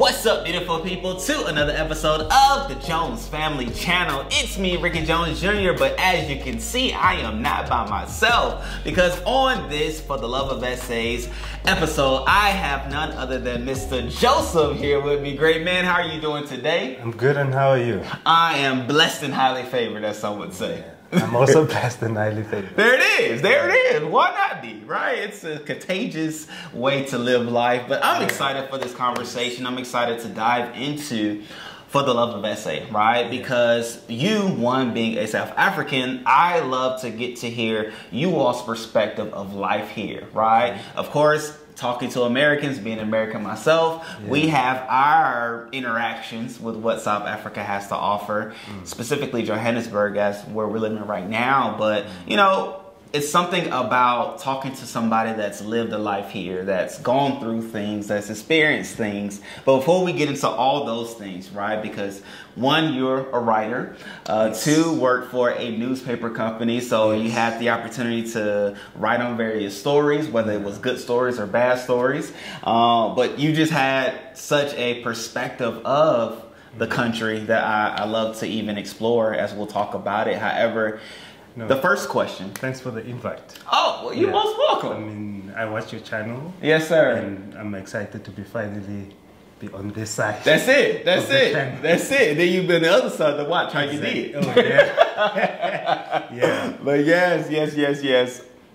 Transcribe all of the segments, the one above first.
What's up, beautiful people, to another episode of the Jones Family Channel. It's me, Rickey Jones Jr., but as you can see, I am not by myself, because on this For the Love of Essays episode, I have none other than Mr. Joseph here with me. Great man, how are you doing today? I'm good, and how are you? I am blessed and highly favored, as some would say. I'm also blessed and highly favored. There it is. Why not be, right? It's a contagious way to live life. But I'm excited for this conversation. I'm excited to dive into For the Love of Essay, right? Because you, one, being a South African, I love to get to hear you all's perspective of life here, right? Of course, talking to Americans, being American myself, we have our interactions with what South Africa has to offer, specifically Johannesburg, as where we're living right now. But, you know, it's something about talking to somebody that's lived a life here, that's gone through things, that's experienced things. But before we get into all those things, right, because one, you're a writer, two, work for a newspaper company, so you had the opportunity to write on various stories, whether it was good stories or bad stories. But you just had such a perspective of the country that I love to even explore as we'll talk about it. However, the first question. Thanks for the invite. Oh, well, you're most welcome. I mean, I watch your channel. Yes, sir. And I'm excited to finally be on this side. That's it. Then you've been the other side to watch how you did. Oh, yeah. Yeah. But yes.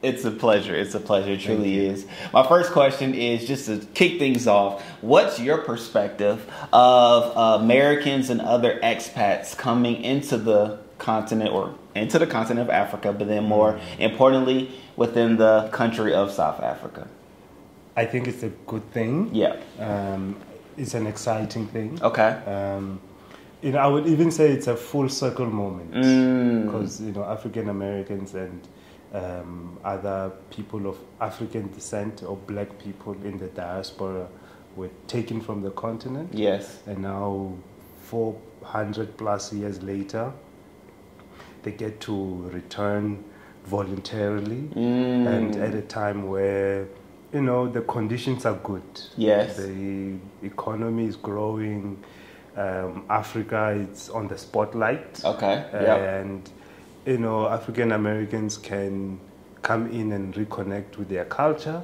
It's a pleasure. It truly is. My first question is, just to kick things off, what's your perspective of Americans and other expats coming into the continent or into the continent of Africa, but then more importantly, within the country of South Africa? I think it's a good thing. Yeah. It's an exciting thing. Okay. You know, I would even say it's a full circle moment, because you know, African Americans and other people of African descent or black people in the diaspora were taken from the continent. Yes. And now 400 plus years later, they get to return voluntarily, and at a time where, you know, the conditions are good. Yes. The economy is growing. Africa is on the spotlight. Okay. And, you know, African Americans can come in and reconnect with their culture,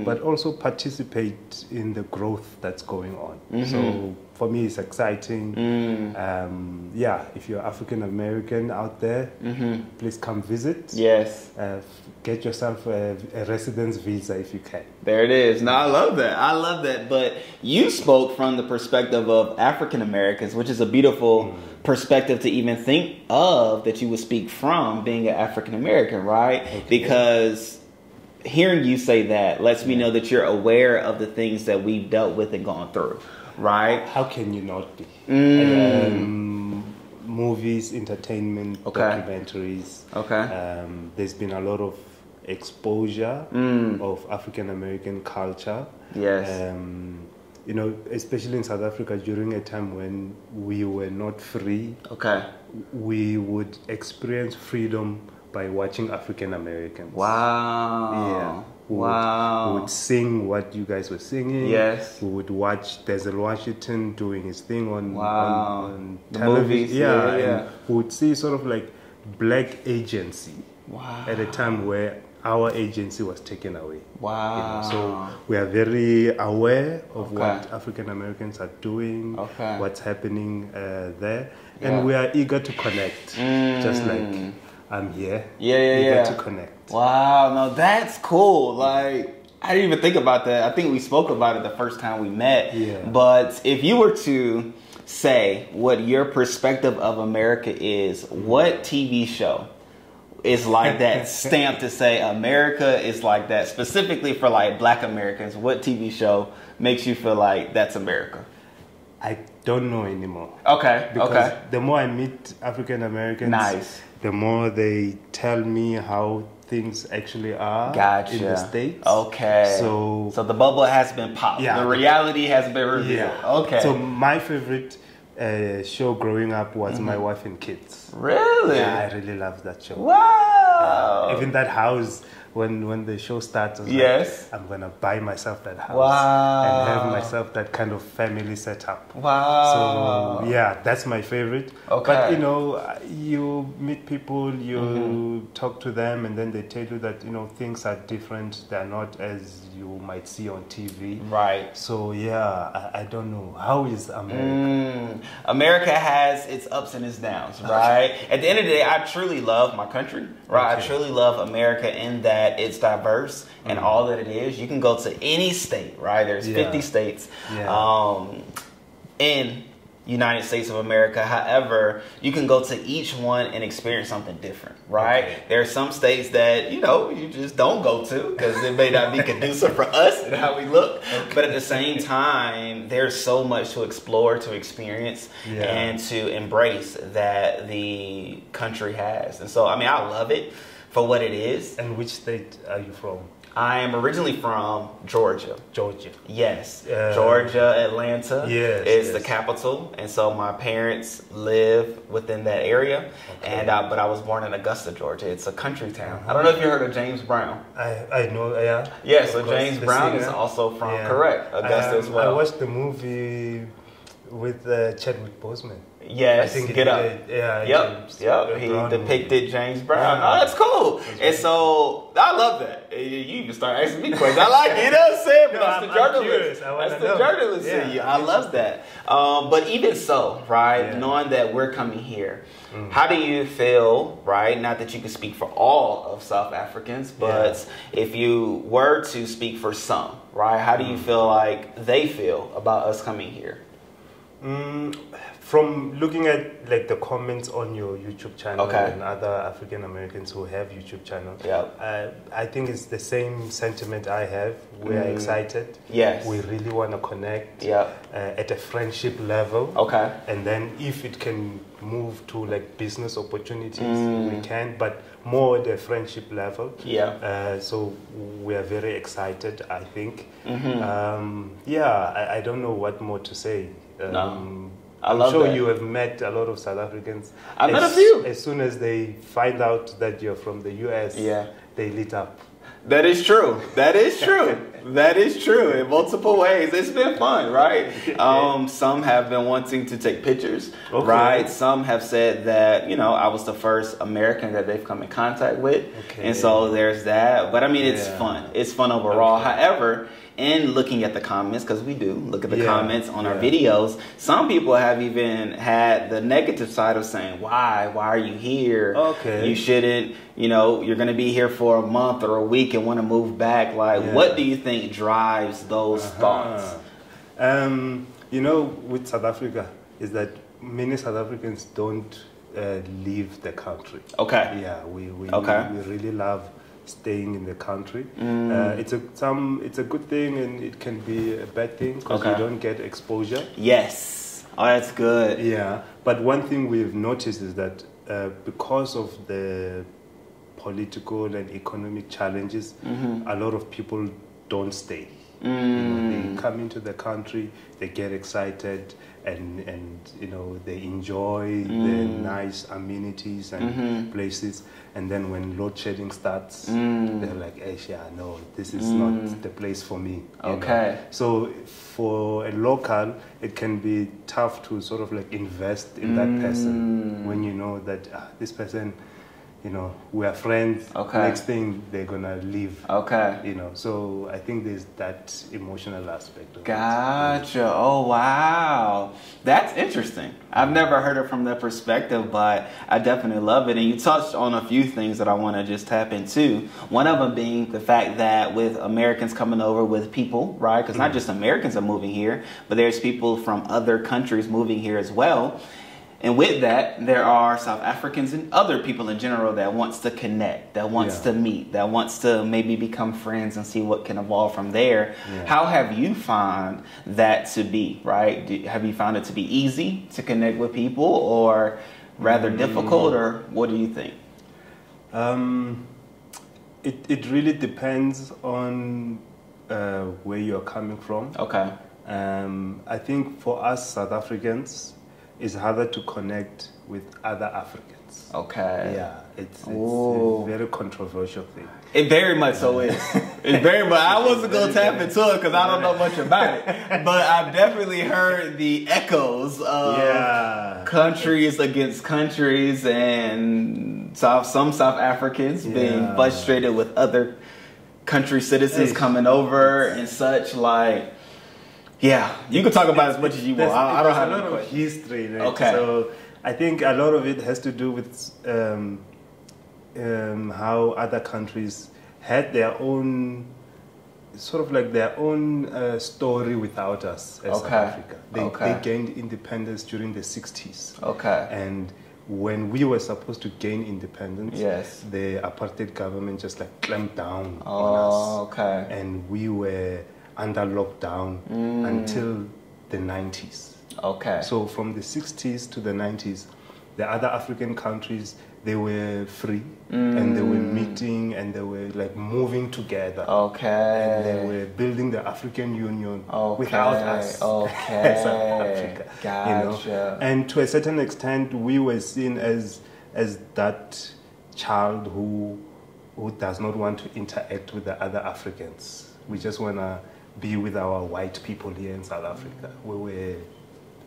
but also participate in the growth that's going on. So for me, it's exciting. Yeah, if you're African American out there, please come visit. Yes. Get yourself a residence visa if you can. There it is. No, I love that. But you spoke from the perspective of African Americans, which is a beautiful perspective to even think of, that you would speak from being an African American, right? Okay. Because hearing you say that lets me know that you're aware of the things that we've dealt with and gone through, right? How can you not be? Movies, entertainment, documentaries. Okay. There's been a lot of exposure of African American culture. Yes. You know, especially in South Africa, during a time when we were not free. Okay. We would experience freedom by watching African Americans. Wow. Yeah. We would sing what you guys were singing. Yes. We would watch Denzel Washington doing his thing on television. Movies. Yeah. And we would see sort of like black agency. Wow. At a time where our agency was taken away. Wow. You know, so we are very aware of what African Americans are doing, what's happening there. And we are eager to connect, just like I'm here. Eager to connect. Wow, no, that's cool. Like, I didn't even think about that. I think we spoke about it the first time we met. Yeah. But if you were to say what your perspective of America is, what TV show is like that stamp to say America is like that, specifically for like black Americans? What TV show makes you feel like that's America? I don't know anymore. Okay. Because the more I meet African Americans, the more they tell me how things actually are in the States. Okay. So the bubble has been popped. Yeah. The reality has been revealed. Yeah. Okay. So my favorite show growing up was My Wife and Kids. Really? Yeah, I really loved that show. Wow. Even that house when the show starts, I was yes, like, I'm gonna buy myself that house wow, and have myself that kind of family setup. Wow. So yeah, that's my favorite. Okay. But you know, you meet people, you talk to them, and then they tell you that, you know, things are different. They're not as you might see on TV. Right. So yeah, I don't know. How is America? America has its ups and its downs, right? At the end of the day, I truly love my country, right? I truly love America in that it's diverse and all that it is. You can go to any state, right? There's 50 states in United States of America. However, you can go to each one and experience something different, right? Okay. There are some states that, you know, you just don't go to because it may not be conducive for us and how we look. Okay. But at the same time, there's so much to explore, to experience, and to embrace that the country has. And so, I mean, I love it for what it is. And which state are you from? I am originally from Georgia. Georgia. Yes. Georgia, Atlanta is the capital. And so my parents live within that area. Okay. And but I was born in Augusta, Georgia. It's a country town. I don't know if you heard of James Brown. I know, yeah. Yeah, so James Brown is also from, correct, Augusta as well. I watched the movie with Chadwick Boseman. Yes, I think Get Up. He depicted James Brown. Oh, that's cool. And so I love that. You even start asking me questions. I like it. You know what I'm saying? But that's the journalist. That's the journalist in you. I love that. But even so, right, knowing that we're coming here, how do you feel, right? Not that you can speak for all of South Africans, but if you were to speak for some, right, how do you feel like they feel about us coming here? From looking at like the comments on your YouTube channel and other African Americans who have YouTube channels, I think it's the same sentiment I have. We're excited. Yes. We really want to connect at a friendship level. Okay. And then if it can move to like business opportunities, we can, but more at a friendship level. Yeah. So we are very excited, I think. I don't know what more to say. I'm sure you have met a lot of South Africans. I've met a few. As soon as they find out that you're from the US, they lit up. That is true. That is true. That is true in multiple ways. It's been fun, right? Some have been wanting to take pictures, right? Some have said that, you know, I was the first American that they've come in contact with. And so there's that. But I mean, it's fun. It's fun overall. However, in looking at the comments, because we do look at the comments on our videos, some people have even had the negative side of saying, why are you here? You shouldn't, you know, you're going to be here for a month or a week and want to move back. Like, what do you think drives those thoughts? You know, with South Africa is that many South Africans don't leave the country. We really love staying in the country. It's a good thing and it can be a bad thing because you don't get exposure. Yes. Oh, that's good. Yeah. But one thing we've noticed is that because of the political and economic challenges, a lot of people don't stay. You know, they come into the country, they get excited, and you know, they enjoy the nice amenities and places. And then when load shedding starts, they're like, no, this is not the place for me. You know? So for a local, it can be tough to sort of like invest in that person when you know that this person, you know, we are friends. Next thing they're gonna leave. You know, so I think there's that emotional aspect of it. Gotcha. Oh wow, that's interesting. I've never heard it from that perspective, but I definitely love it. And you touched on a few things that I want to just tap into. One of them being the fact that with Americans coming over with people, right? Because not just Americans are moving here, but there's people from other countries moving here as well. And with that, there are South Africans and other people in general that wants to connect, that wants to meet, that wants to maybe become friends and see what can evolve from there. How have you found that to be, right? Have you found it to be easy to connect with people or rather difficult, or what do you think? It really depends on where you're coming from. I think for us South Africans, it's harder to connect with other Africans. Africans. Okay. Yeah, it's a very controversial thing. It very much so is. It's very much. I wasn't going to tap into it because I don't know much about it. But I've definitely heard the echoes of countries against countries and some South Africans being frustrated with other country citizens coming over and such. Like, yeah, you can talk about as much as you want. I don't have any questions. History, right? Okay. So I think a lot of it has to do with how other countries had their own, sort of like their own story without us as South Africa. They gained independence during the 60s. Okay. And when we were supposed to gain independence, the apartheid government just like clamped down on us. Okay. And we were under lockdown until the 90s. Okay. So from the 60s to the 90s, the other African countries, they were free and they were meeting and they were like moving together. Okay. And they were building the African Union without us as South Africa. Gotcha. You know? And to a certain extent, we were seen as that child who does not want to interact with the other Africans. We just want to be with our white people here in South Africa. We were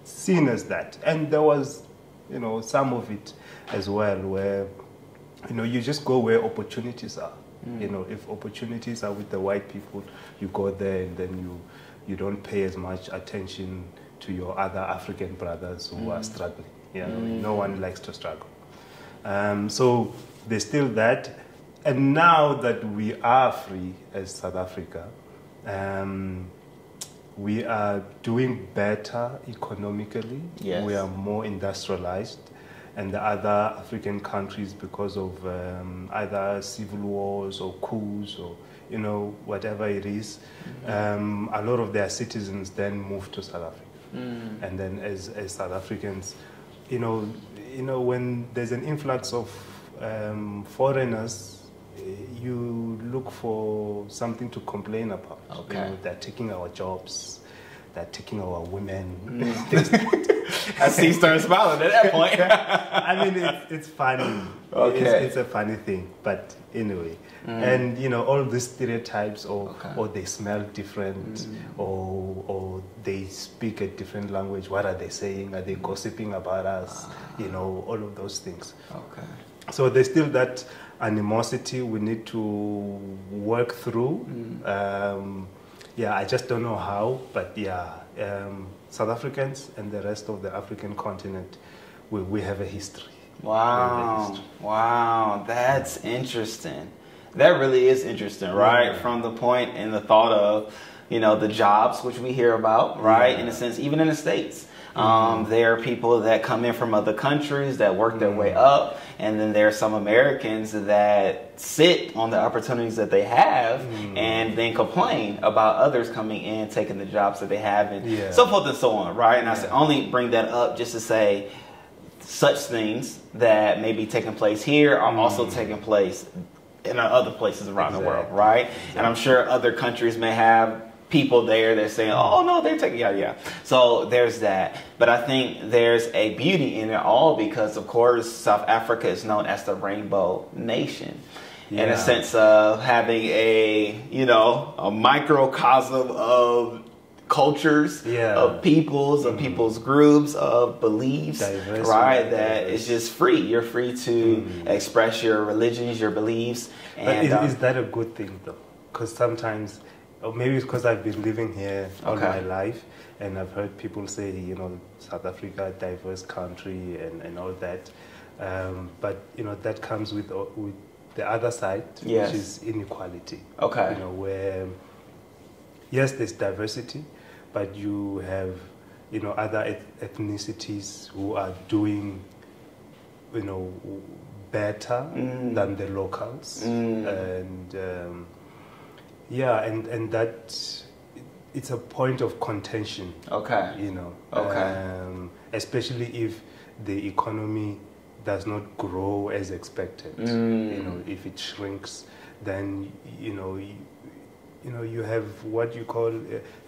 seen as that. And there was, you know, some of it as well where, you know, you just go where opportunities are. You know, if opportunities are with the white people, you go there and then you don't pay as much attention to your other African brothers who are struggling. You know, no one likes to struggle. So there's still that. And now that we are free as South Africa, we are doing better economically. Yes. We are more industrialized. And the other African countries, because of either civil wars or coups or, you know, whatever it is, a lot of their citizens then move to South Africa. And then as South Africans, you know, when there's an influx of foreigners, you look for something to complain about. Okay. You know, they're taking our jobs, they're taking our women. I see you start smiling at that point. I mean, it's funny. Okay. It's a funny thing, but anyway. And, you know, all these stereotypes or they smell different or they speak a different language. What are they saying? Are they gossiping about us? You know, all of those things. Okay. So there's still that animosity we need to work through. I just don't know how, but South Africans and the rest of the African continent, we have a history. Wow. Wow, that's interesting. That really is interesting, right? Yeah. From the point and the thought of, you know, the jobs, which we hear about, right? Yeah. In a sense, even in the States. There are people that come in from other countries that work their way up, and then there are some Americans that sit on the opportunities that they have and then complain about others coming in, taking the jobs that they have, and so forth and so on, right? And I only bring that up just to say such things that may be taking place here are also taking place in other places around the world, right? And I'm sure other countries may have people there that saying, oh no, they're taking, so there's that. But I think there's a beauty in it all because, of course, South Africa is known as the Rainbow Nation in a sense of having a microcosm of cultures, of peoples, of people's groups, of beliefs, right? That is just free. You're free to express your religions, your beliefs. And but is that a good thing though? Because sometimes, or maybe it's because I've been living here all my life, and I've heard people say, you know, South Africa, a diverse country, and all that. But you know, that comes with the other side, which is inequality. Okay. You know, where yes, there's diversity, but you have, you know, other ethnicities who are doing, you know, better than the locals, and and that it's a point of contention. Okay. You know. Especially if the economy does not grow as expected. You know, if it shrinks, then you know you know, you have what you call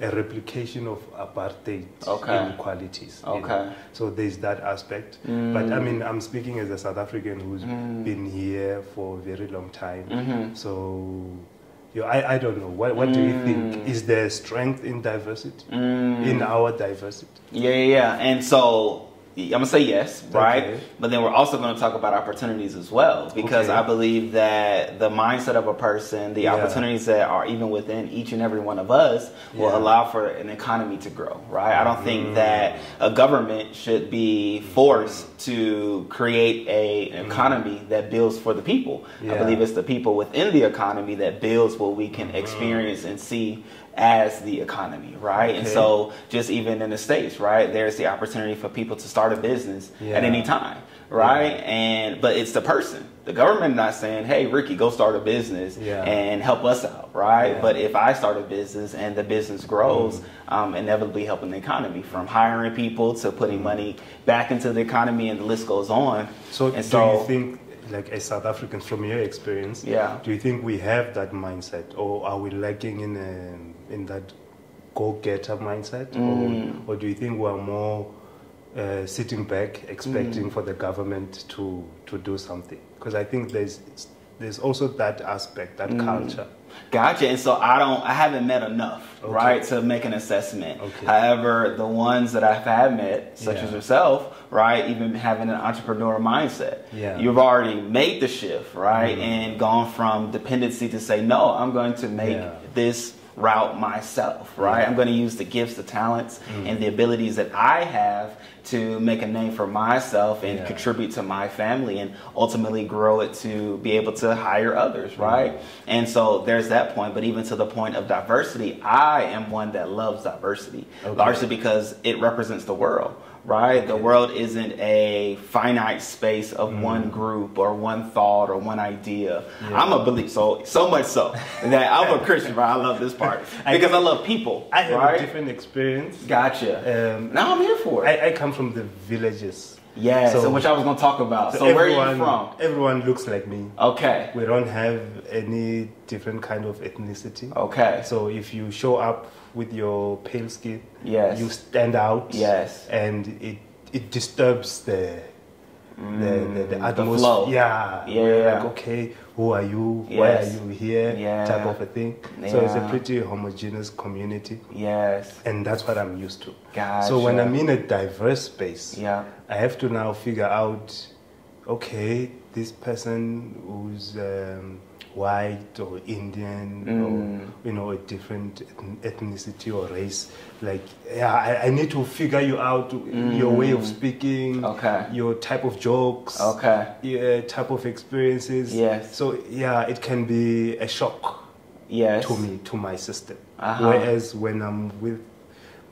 a replication of apartheid inequalities. Okay. You know? So there's that aspect. But I mean, I'm speaking as a South African who's been here for a very long time. So I don't know. What do you think? Is there strength in diversity, in our diversity? Yeah. And so I'm going to say yes, right? Okay. But then we're also going to talk about opportunities as well, because I believe that the mindset of a person, the opportunities that are even within each and every one of us will allow for an economy to grow, right? I don't think that a government should be forced to create an economy that builds for the people. I believe it's the people within the economy that builds what we can experience and see as the economy, right? And so just even in the States, right, there's the opportunity for people to start a business at any time, right? But it's the person. The government not saying, hey, Ricky, go start a business and help us out, right? But if I start a business and the business grows, inevitably helping the economy, from hiring people to putting money back into the economy, and the list goes on. So do you think, like as South Africans, from your experience, do you think we have that mindset, or are we lacking in that go-getter mindset, or do you think we're more sitting back, expecting for the government to do something? Because I think there's also that aspect, that culture. Gotcha. And so I haven't met enough, right, to make an assessment. However, the ones that I have met, such as yourself, right, even having an entrepreneur mindset, you've already made the shift, right, and gone from dependency to say, no, I'm going to make this route myself, right? I'm going to use the gifts, the talents, and the abilities that I have to make a name for myself and contribute to my family, and ultimately grow it to be able to hire others, right? And so there's that point. But even to the point of diversity, I am one that loves diversity, largely because it represents the world, right? The world isn't a finite space of one group or one thought or one idea. I'm a believer, so much so that I'm a Christian, right? I love this part because I love people. I have a different experience. Gotcha. Now I'm here for it. I come from the villages. Yes, so which I was going to talk about. So where are you from? Everyone looks like me. Okay. We don't have any different kind of ethnicity. Okay. So if you show up with your pale skin, you stand out. Yes. And it disturbs the atmosphere. The flow. Yeah. Like, okay, who are you? Why are you here? Type of a thing. So it's a pretty homogeneous community. Yes. And that's what I'm used to. Gotcha. So when I'm in a diverse space, I have to now figure out, okay, this person who's white or Indian or, you know, a different ethnicity or race, like, I need to figure you out, your way of speaking, your type of jokes, type of experiences. So it can be a shock to me, to my system. Whereas when I'm with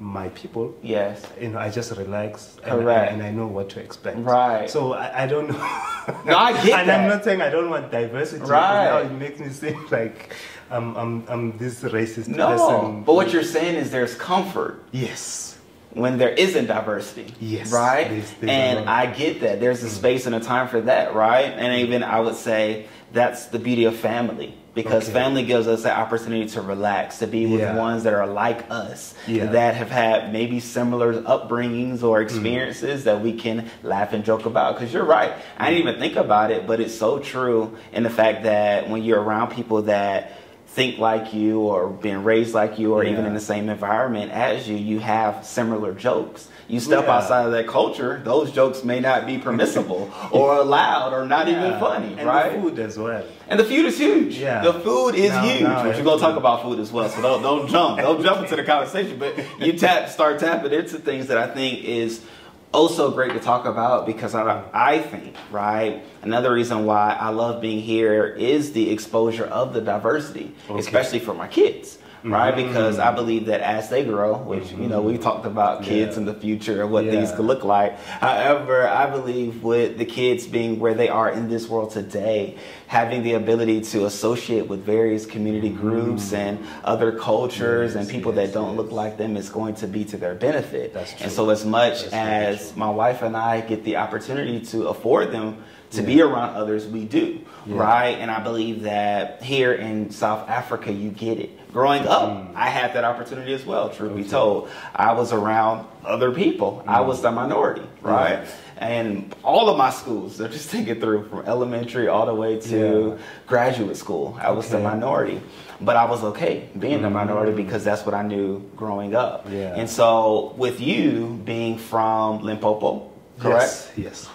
my people, you know, I just relax and I know what to expect. Right. So I don't know. No, I get and that. I'm not saying I don't want diversity. Right. Now it makes me seem like I'm this racist person. But what you're saying is there's comfort. Yes. When there isn't diversity. Yes. Right? And I get that. There's a space and a time for that, right? And even I would say that's the beauty of family. Because family gives us the opportunity to relax, to be with ones that are like us, that have had maybe similar upbringings or experiences that we can laugh and joke about. Because you're right. I didn't even think about it, but it's so true in the fact that when you're around people that think like you or been raised like you or even in the same environment as you, you have similar jokes. You step outside of that culture, those jokes may not be permissible or allowed or not even funny, right? And the food as well. And the food is huge. The food is huge. But you're going to talk about food as well, so don't jump. Don't jump into the conversation. But you start tapping into things that I think is also great to talk about, because I think, right, another reason why I love being here is the exposure of the diversity, especially for my kids. Right, because I believe that as they grow, which, you know, we talked about kids in the future and what things could look like. However, I believe with the kids being where they are in this world today, having the ability to associate with various community groups and other cultures and people that don't look like them is going to be to their benefit. And so as much as my wife and I get the opportunity to afford them to be around others, we do, right? And I believe that here in South Africa, you get it. growing up, I had that opportunity as well, truth be told. I was around other people. I was the minority, right? And all of my schools, they're just thinking through from elementary all the way to graduate school. I was the minority. But I was okay being the minority because that's what I knew growing up. And so with you being from Limpopo, correct? Yes.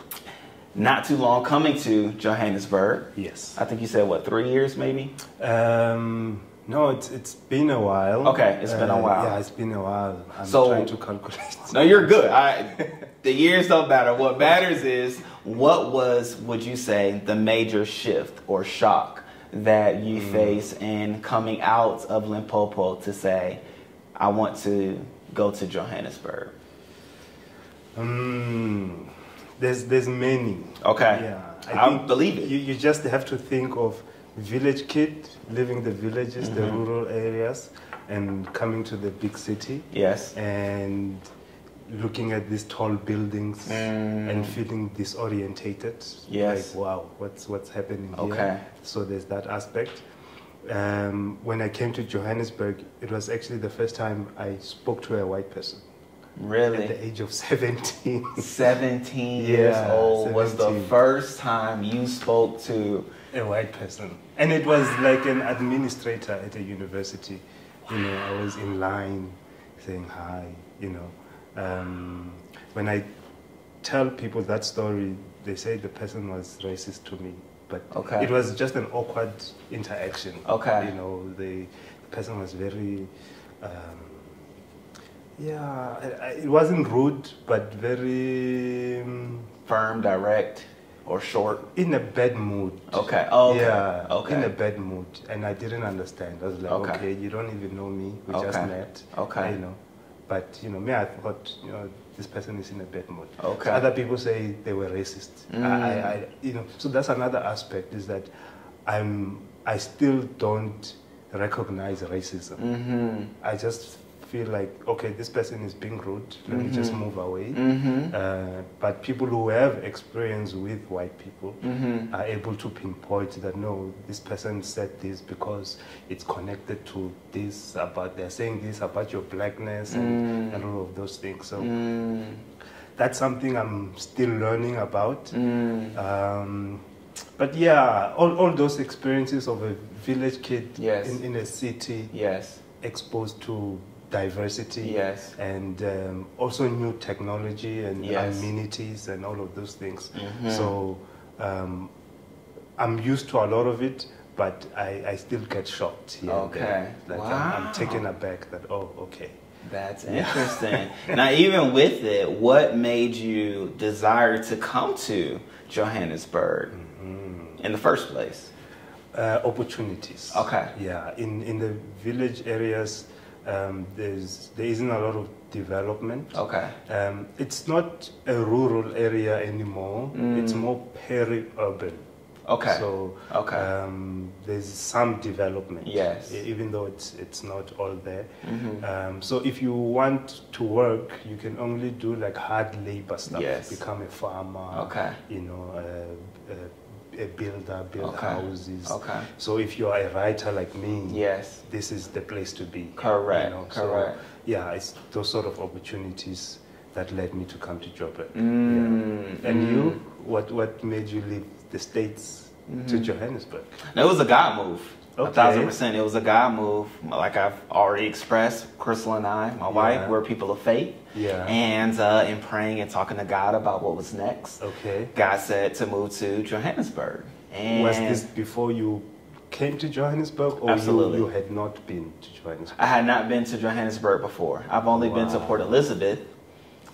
Not too long coming to Johannesburg. Yes. I think you said, what, 3 years maybe? No, it's been a while. Okay, it's been a while. Yeah, it's been a while. I'm trying to calculate. No, you're good. The years don't matter. What matters is, what was, would you say, the major shift or shock that you face in coming out of Limpopo to say, I want to go to Johannesburg? There's many. Okay. Yeah, I believe it. You just have to think of village kid living the villages, the rural areas, and coming to the big city. Yes. And looking at these tall buildings and feeling disorientated. Yes. Like, wow, what's happening here? Okay. So there's that aspect. When I came to Johannesburg, it was actually the first time I spoke to a white person. Really? At the age of 17. 17 years old 17. Was the first time you spoke to a white person. And it was like an administrator at a university. You know, I was in line saying hi, you know. When I tell people that story, they say the person was racist to me. But it was just an awkward interaction. You know, the person was very... it wasn't rude, but very... firm, direct, or short? In a bad mood. In a bad mood. And I didn't understand. I was like, okay, you don't even know me. We just met. You know. But, you know, me, I thought, you know, this person is in a bad mood. Other people say they were racist. You know, so that's another aspect, is that I still don't recognize racism. I just feel like, okay, this person is being rude, let me just move away. But people who have experience with white people are able to pinpoint that, no, this person said this because it's connected to this, they're saying this about your blackness and all of those things. So that's something I'm still learning about. But yeah, all those experiences of a village kid in a city, exposed to diversity, and also new technology and amenities and all of those things. So I'm used to a lot of it, but I still get shocked here and there. Like I'm taken aback that, oh, okay. That's interesting. Now, even with it, what made you desire to come to Johannesburg in the first place? Opportunities. Yeah, in the village areas, there isn't a lot of development. It's not a rural area anymore. It's more peri-urban. So there's some development. Even though it's not all there. So if you want to work, you can only do like hard labor stuff. Become a farmer. You know, a builder, build houses. So if you're a writer like me, this is the place to be. You know? So, yeah, it's those sort of opportunities that led me to come to Joburg. And you, what made you leave the States to Johannesburg? It was a God move. 1,000%. It was a God move. Like I've already expressed, Chrystle and I, my wife, we're people of faith. And in praying and talking to God about what was next, God said to move to Johannesburg. And was this before you came to Johannesburg, or you had not been to Johannesburg? I had not been to Johannesburg before. I've only been to Port Elizabeth,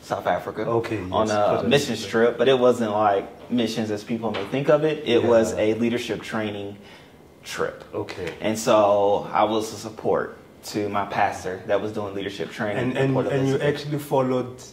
South Africa, on a missions trip, but it wasn't like missions as people may think of it. It was a leadership training trip. And so I was a support to my pastor that was doing leadership training. And you actually followed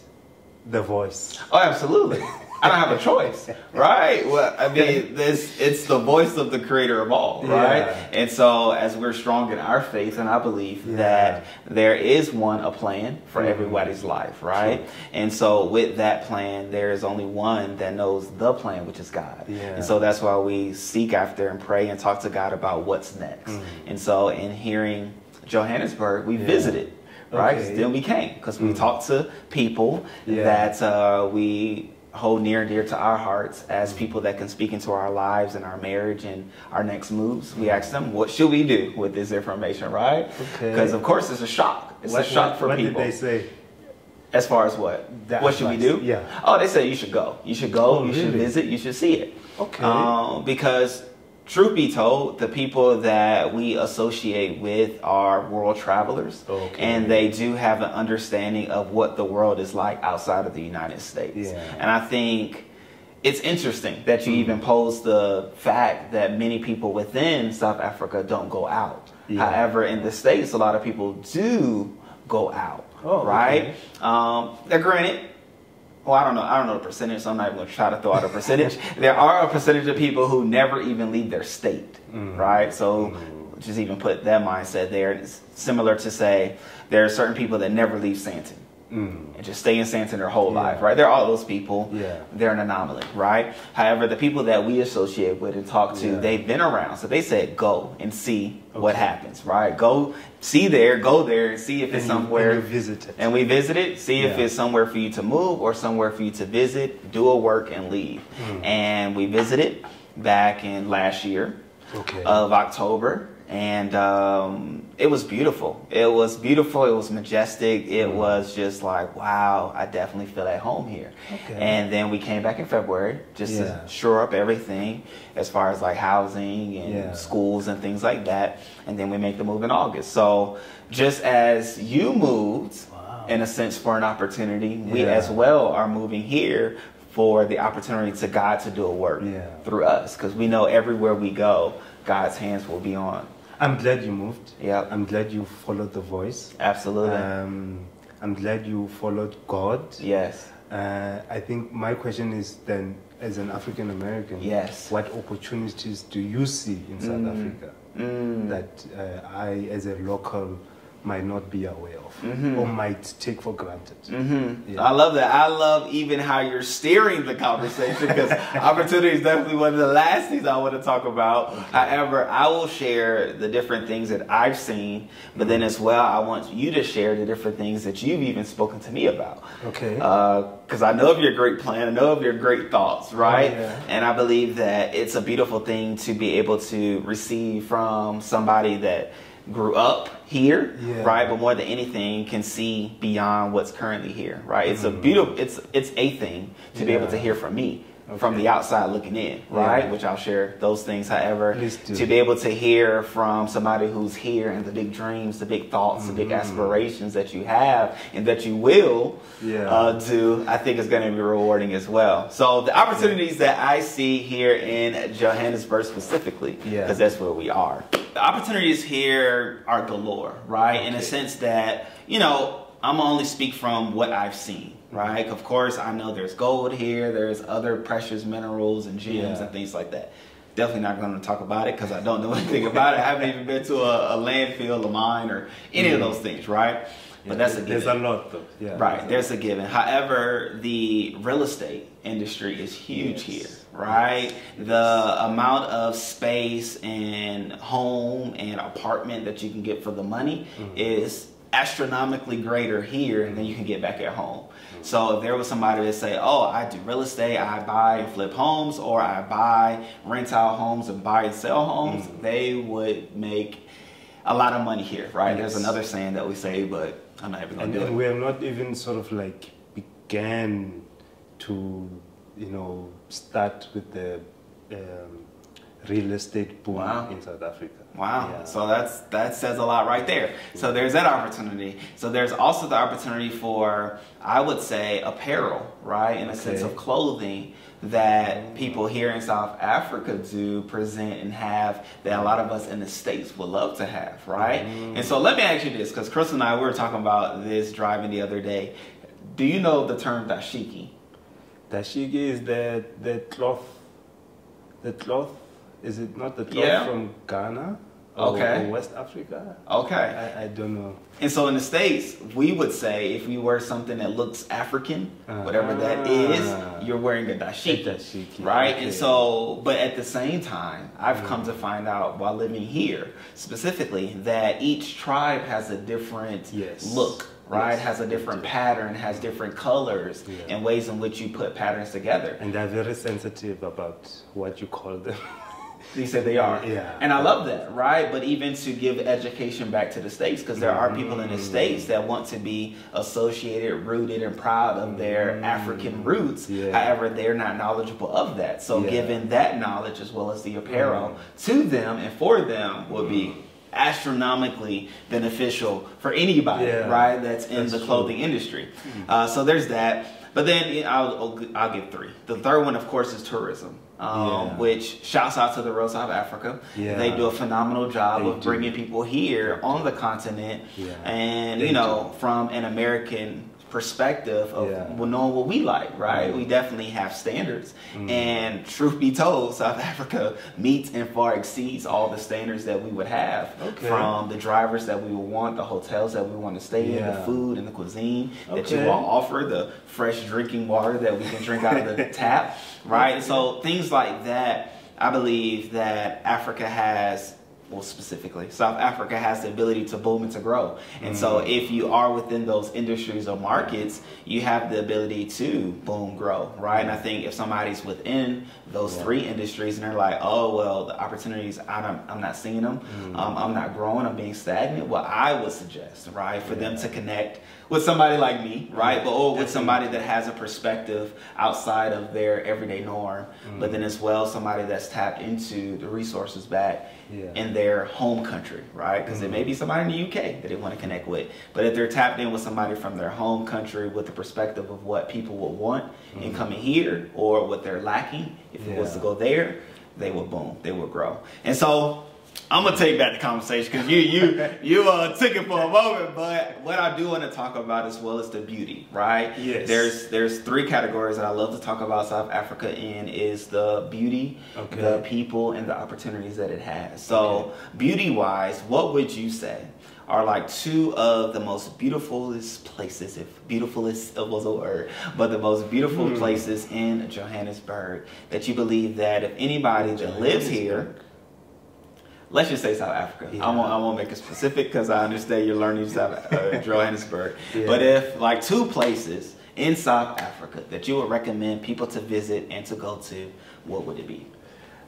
the voice. Oh, absolutely. I don't have a choice, right? Well, I mean, it's the voice of the creator of all, right? And so as we're strong in our faith, and I believe that there is a plan for everybody's life, right? And so with that plan, there is only one that knows the plan, which is God. And so that's why we seek after and pray and talk to God about what's next. And so in hearing Johannesburg, we visited, right? Okay. Then we came because we talked to people that we hold near and dear to our hearts as people that can speak into our lives and our marriage and our next moves. We asked them, what should we do with this information, right? Because of course it's a shock. It's a shock for people. What did they say? As far as what? What should we do? Yeah. Oh, they say you should go. You should go. You should visit. You should see it. Okay. Because truth be told, the people that we associate with are world travelers, and they do have an understanding of what the world is like outside of the United States. And I think it's interesting that you even pose the fact that many people within South Africa don't go out. However, in the States, a lot of people do go out, right? They're granted. Well, I don't know the percentage, so I'm not even going to try to throw out a percentage. There are a percentage of people who never even leave their state, right? So just even put that mindset there. It's similar to say there are certain people that never leave Santon and just stay in Santon their whole life, right? There are all those people. They're an anomaly, right? However, the people that we associate with and talk to, they've been around. So they said go and see what happens, right? Go see there, go there and see if it's somewhere. And you visit it. And we visited, see if it's somewhere for you to move or somewhere for you to visit, do a work and leave. And we visited back in last year of October. And it was beautiful. It was beautiful. It was majestic. It was just like, wow, I definitely feel at home here. And then we came back in February just to shore up everything as far as like housing and schools and things like that. And then we make the move in August. So just as you moved, in a sense, for an opportunity, we as well are moving here for the opportunity to God to do a work through us. Because we know everywhere we go, God's hands will be on. I'm glad you moved. Yeah. I'm glad you followed the voice. Absolutely. I'm glad you followed God. Yes. I think my question is then, as an African American, what opportunities do you see in South Africa that I, as a local, might not be aware of or might take for granted? I love that. I love even how you're steering the conversation, because opportunity is definitely one of the last things I want to talk about. However, I will share the different things that I've seen, but then as well, I want you to share the different things that you've even spoken to me about. Because I know of your great plan, I know of your great thoughts, right? And I believe that it's a beautiful thing to be able to receive from somebody that grew up here, right? But more than anything, can see beyond what's currently here, right? It's a beautiful, it's a thing to be able to hear from me, from the outside looking in, right? Which I'll share those things. However, to be able to hear from somebody who's here and the big dreams, the big thoughts, the big aspirations that you have and that you will do, I think is going to be rewarding as well. So the opportunities that I see here in Johannesburg specifically, because that's where we are. The opportunities here are galore, right? In a sense that, you know, I'm only speak from what I've seen, right? Of course, I know there's gold here. There's other precious minerals and gems and things like that. Definitely not going to talk about it because I don't know anything about it. I haven't even been to a landfill, a mine, or any of those things, right? But that's a given. There's a lot, though. Right, there's a given. However, the real estate industry is huge here, right? The amount of space and home and apartment that you can get for the money is astronomically greater here than you can get back at home. So if there was somebody that say, oh, I do real estate, I buy and flip homes, or I buy, rent out homes and buy and sell homes, they would make a lot of money here, right? There's another saying that we say, but I'm not even going to do it. And we have not even sort of like began to, you know, start with the real estate boom in South Africa. So that says a lot right there. So there's that opportunity. So there's also the opportunity for, I would say, apparel, right? In a sense of clothing that people here in South Africa do present and have that a lot of us in the States would love to have, right? And so let me ask you this, because Chrystle and I, we were talking about this driving the other day. Do you know the term dashiki? Dashiki is the cloth. The cloth, is it not the cloth from Ghana? or West Africa. Okay. I don't know. And so in the States, we would say if you wear something that looks African, whatever that is, you're wearing a dashiki, right? Okay. And so, but at the same time, I've come to find out while living here, specifically, that each tribe has a different look. Right, has a different pattern, has different colors, and ways in which you put patterns together. And they're very sensitive about what you call them. You said they are. Yeah. And I love that, right? But even to give education back to the States, because there are people in the States that want to be associated, rooted, and proud of their African roots. However, they're not knowledgeable of that. So giving that knowledge as well as the apparel to them and for them would be astronomically beneficial for anybody, right? That's in the clothing industry. So there's that. But then I'll give three. The third one, of course, is tourism, which shouts out to the Royal South Africa. They do a phenomenal job of bringing people here on the continent, and you know, from an American perspective of knowing what we like, right? We definitely have standards, and truth be told, South Africa meets and far exceeds all the standards that we would have, from the drivers that we would want, the hotels that we want to stay in, the food and the cuisine that you all offer, the fresh drinking water that we can drink out of the tap, right? So things like that, I believe that Africa has, well, specifically, South Africa has the ability to boom and to grow. And so if you are within those industries or markets, you have the ability to boom, grow, right? And I think if somebody's within those three industries and they're like, oh, well, the opportunities, I'm not seeing them, I'm not growing, I'm being stagnant, well, I would suggest, right, for them to connect with somebody like me, right? Or with somebody that has a perspective outside of their everyday norm, but then as well, somebody that's tapped into the resources back in their home country, right? Because there may be somebody in the UK that they want to connect with, but if they're tapped in with somebody from their home country with the perspective of what people would want in coming here, or what they're lacking, if it was to go there, they will boom, they will grow. And so I'm gonna take back the conversation because you took it for a moment, but what I do want to talk about as well is the beauty, right? Yes. There's three categories that I love to talk about South Africa in: is the beauty, the people, and the opportunities that it has. So beauty-wise, what would you say are like two of the most beautifulest places, if beautifulest was a word, but the most beautiful places in Johannesburg that you believe that if anybody that lives here, let's just say South Africa. I won't make it specific because I understand you're learning Johannesburg. But if like two places in South Africa that you would recommend people to visit and to go to, what would it be?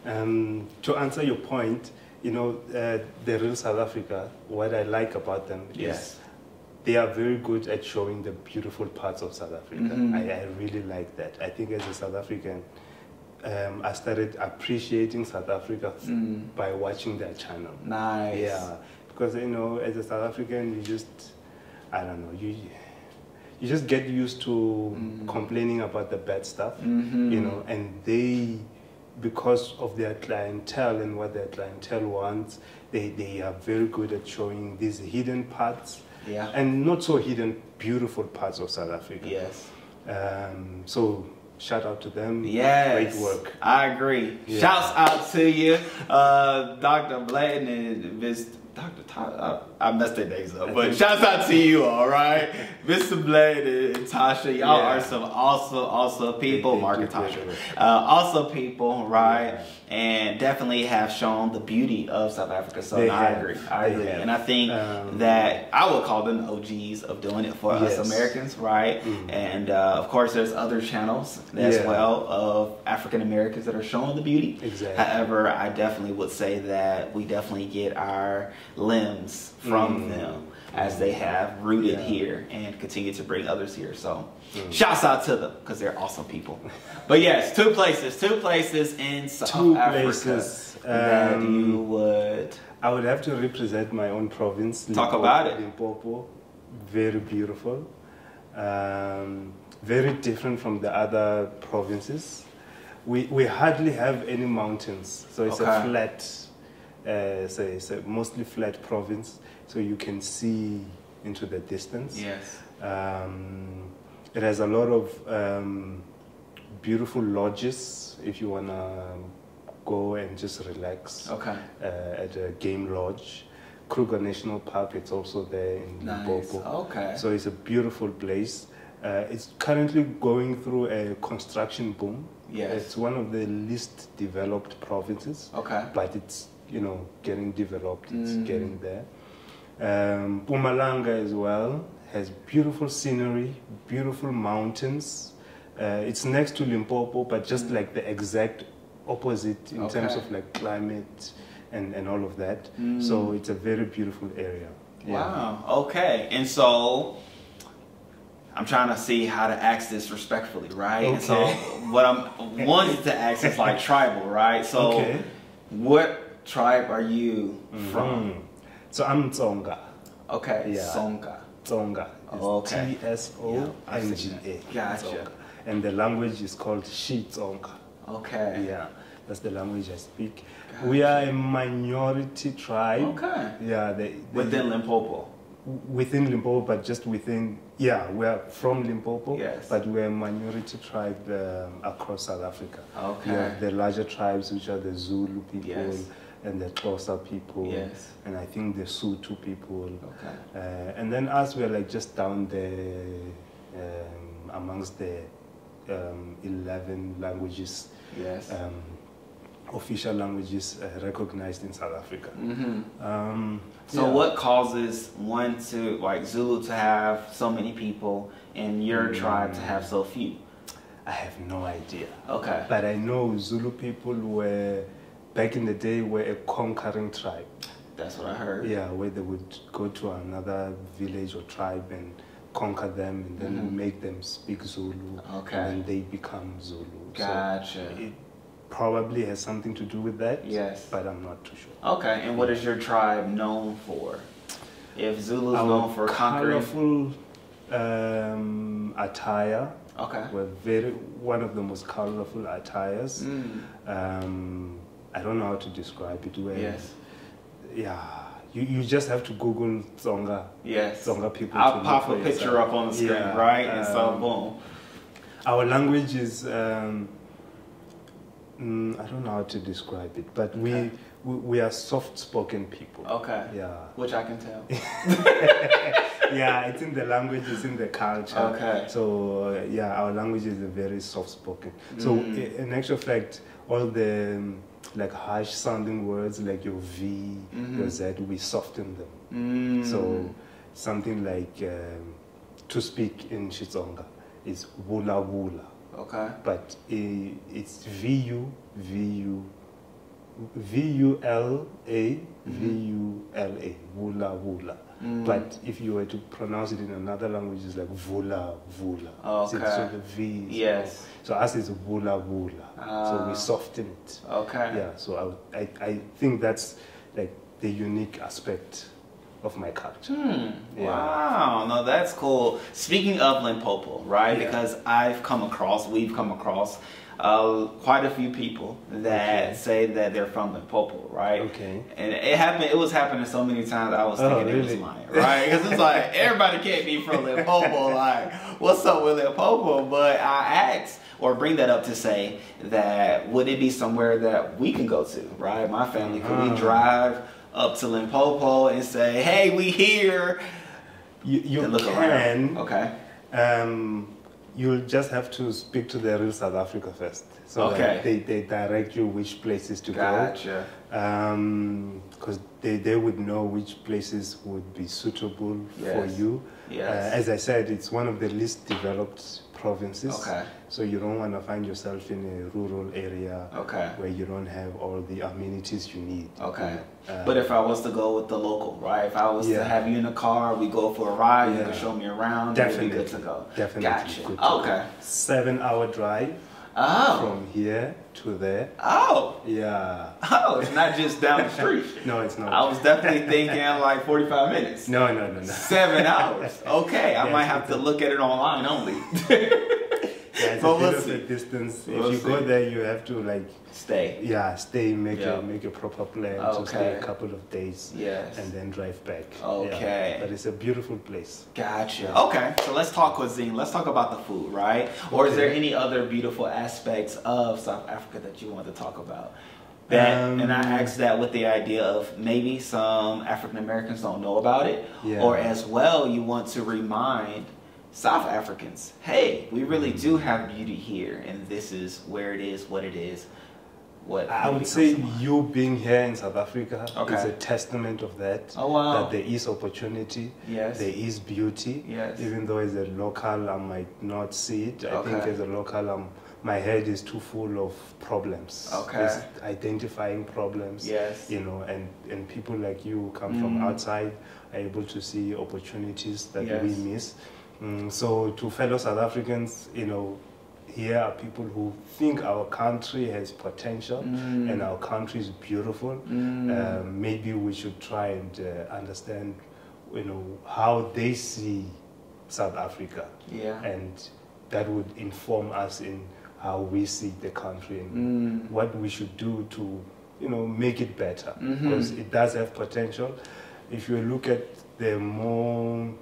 To answer your point, you know, the real South Africa, what I like about them is they are very good at showing the beautiful parts of South Africa. I really like that. I think as a South African, I started appreciating South Africa by watching their channel. Nice. Yeah, because you know, as a South African, you just, I don't know, you just get used to complaining about the bad stuff, you know, and they, because of their clientele and what their clientele wants, they are very good at showing these hidden parts, and not so hidden, beautiful parts of South Africa. Yes. So shout out to them. Yes. Great work. I agree. Yeah. Shouts out to you, Dr. Blanton and Miss Dr. Tyler. I messed their names up, but shouts out to you, all right? Mr. Blade and Tasha, y'all are some awesome people. Mark and Tasha. Awesome people, right? And definitely have shown the beauty of South Africa. So I agree. And I think that I would call them the OGs of doing it for us Americans, right? And of course, there's other channels as well of African Americans that are showing the beauty. Exactly. However, I definitely would say that we definitely get our limbs from them as they have rooted here and continue to bring others here. So shouts out to them because they're awesome people. But yes, two places in South Africa that you would... I would have to represent my own province. Talk about it. Limpopo, very beautiful. Very different from the other provinces. We hardly have any mountains, so it's a flat, it's a mostly flat province, so you can see into the distance. Yes. It has a lot of beautiful lodges, if you want to go and just relax. At a game lodge. Kruger National Park, it's also there in Limpopo. So it's a beautiful place. It's currently going through a construction boom. It's one of the least developed provinces. But it's, you know, getting developed. It's getting there. Mpumalanga as well has beautiful scenery, beautiful mountains. It's next to Limpopo, but just like the exact opposite in terms of like climate and all of that. So it's a very beautiful area. Wow. Okay. And so I'm trying to see how to ask this respectfully, right? And so what I'm wanting to ask is like tribal, right? So what tribe are you from? So I'm Tsonga. Tsonga. Tsonga. Tsonga. Gotcha. And the language is called Xitsonga. Yeah, that's the language I speak. Gotcha. We are a minority tribe. Within Limpopo. Within Limpopo, but just within, we are from Limpopo, but we're a minority tribe across South Africa. We have the larger tribes, which are the Zulu people, and the Xhosa people, and I think the Sotho people. And then us, we're like just down there amongst the 11 languages, official languages recognized in South Africa. So what causes one to, like Zulu to have so many people and your tribe to have so few? I have no idea. But I know Zulu people were, back in the day, were a conquering tribe. That's what I heard. Yeah, where they would go to another village or tribe and conquer them and then make them speak Zulu. And then they become Zulu. Gotcha. So it probably has something to do with that. But I'm not too sure. And what is your tribe known for? If Zulu's known for conquering, colorful attire. We're one of the most colorful attires. I don't know how to describe it. You just have to Google Tsonga. Tsonga people. I'll pop a picture up on the screen, right? And so boom. Our language is I don't know how to describe it, but we are soft-spoken people. Which I can tell. It's in the language, it's in the culture. So our language is very soft-spoken. So in actual fact, all the like harsh sounding words like your V, your Z, we soften them. So something like to speak in Xitsonga is vula vula. But it's VU, VULA, vula vula. But if you were to pronounce it in another language, it's like vula vula. So the V. So us is vula vula. So we soften it. So I think that's like the unique aspect of my culture. Wow, no, that's cool. Speaking of Limpopo, right? Because we've come across quite a few people that say that they're from Limpopo, right? And it was happening so many times I was thinking it was lying, right? Because it's like, everybody can't be from Limpopo, like, what's up with Limpopo? But I asked, or bring that up to say that, would it be somewhere that we can go to, right? My family, could we drive up to Limpopo and say, hey, we here? You look can. Around. You'll just have to speak to the real South Africa first. So that they direct you which places to go. Because they would know which places would be suitable for you. As I said, it's one of the least developed provinces. So you don't want to find yourself in a rural area where you don't have all the amenities you need. But if I was to go with the local, right? If I was to have you in a car, we go for a ride, you can show me around, definitely, it'd be good to go. Definitely. Good to go. 7-hour drive from here to there. It's not just down the street. No, it's not. I was definitely thinking like 45 minutes. No. 7 hours. I might have to look at it online only. It's a bit of a distance. If you go there, you have to like stay. Make a proper plan to stay a couple of days. And then drive back. But it's a beautiful place. Gotcha. So let's talk cuisine. Let's talk about the food, right? Or is there any other beautiful aspects of South Africa that you want to talk about? And I asked that with the idea of maybe some African Americans don't know about it, or as well, you want to remind South Africans, hey, we really do have beauty here, and this is where it is, what it is. What I would say you being here in South Africa is a testament of that. Oh, wow. That there is opportunity, there is beauty. Even though as a local I might not see it, I think as a local my head is too full of problems. Just identifying problems, you know, and people like you come from outside are able to see opportunities that we miss. So to fellow South Africans, you know, here are people who think our country has potential and our country is beautiful. Maybe we should try and understand, you know, how they see South Africa, and that would inform us in how we see the country and what we should do to, you know, make it better, because it does have potential. If you look at the more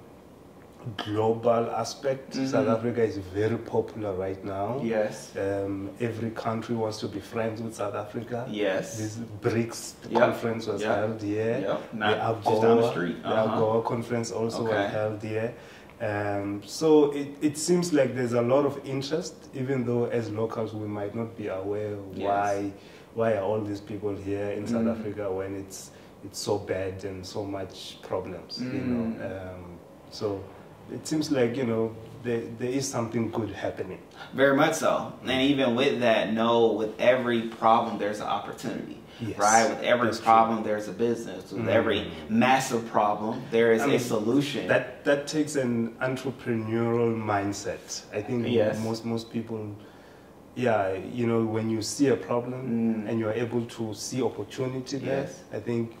global aspect, South Africa is very popular right now. Every country wants to be friends with South Africa. This BRICS conference was held here. The AGOA conference also was held here. So it seems like there's a lot of interest, even though as locals we might not be aware why are all these people here in South Africa when it's so bad and so much problems, you know. So it seems like, you know, there is something good happening. Very much so. And even with that, with every problem there's an opportunity. Right? With every problem there's a business. With every massive problem there is a solution. That takes an entrepreneurial mindset. I think most people, you know, when you see a problem and you're able to see opportunity there, I think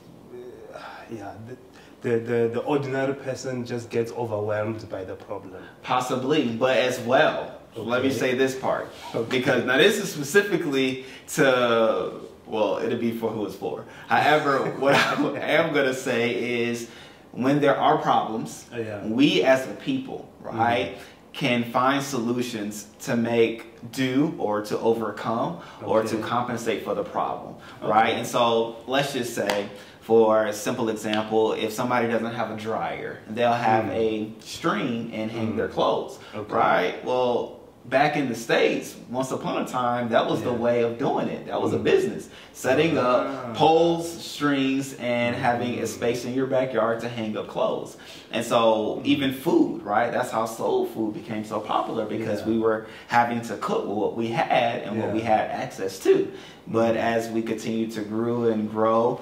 the ordinary person just gets overwhelmed by the problem. Possibly, but as well, let me say this part. Because now this is specifically to, well, it'll be for who it's for. However, what I am going to say is when there are problems, we as a people, right, can find solutions to make do or to overcome or to compensate for the problem, right? And so let's just say, for a simple example, if somebody doesn't have a dryer, they'll have a string and hang their clothes, right? Well, back in the States, once upon a time, that was the way of doing it. That was a business. Setting up poles, strings, and having a space in your backyard to hang up clothes. And so even food, right? That's how soul food became so popular, because we were having to cook with what we had and what we had access to. But as we continued to grow and grow,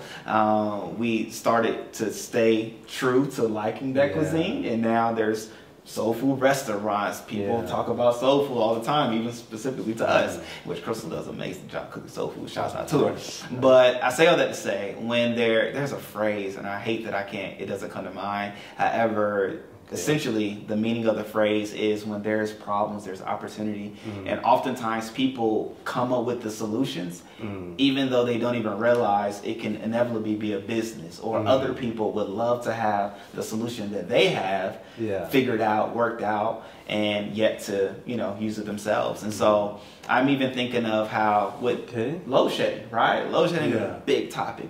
we started to stay true to liking that cuisine. And now there's soul food restaurants. People talk about soul food all the time, even specifically to us, which Chrystle does an amazing job cooking soul food. Shouts out to her. But I say all that to say, when there's a phrase, and I hate that it doesn't come to mind. However, essentially, the meaning of the phrase is when there's problems, there's opportunity. And oftentimes people come up with the solutions, even though they don't even realize it can inevitably be a business, or other people would love to have the solution that they have figured out, worked out, and yet to, you know, use it themselves. And so I'm even thinking of how with load shedding, right? Load shedding is a big topic,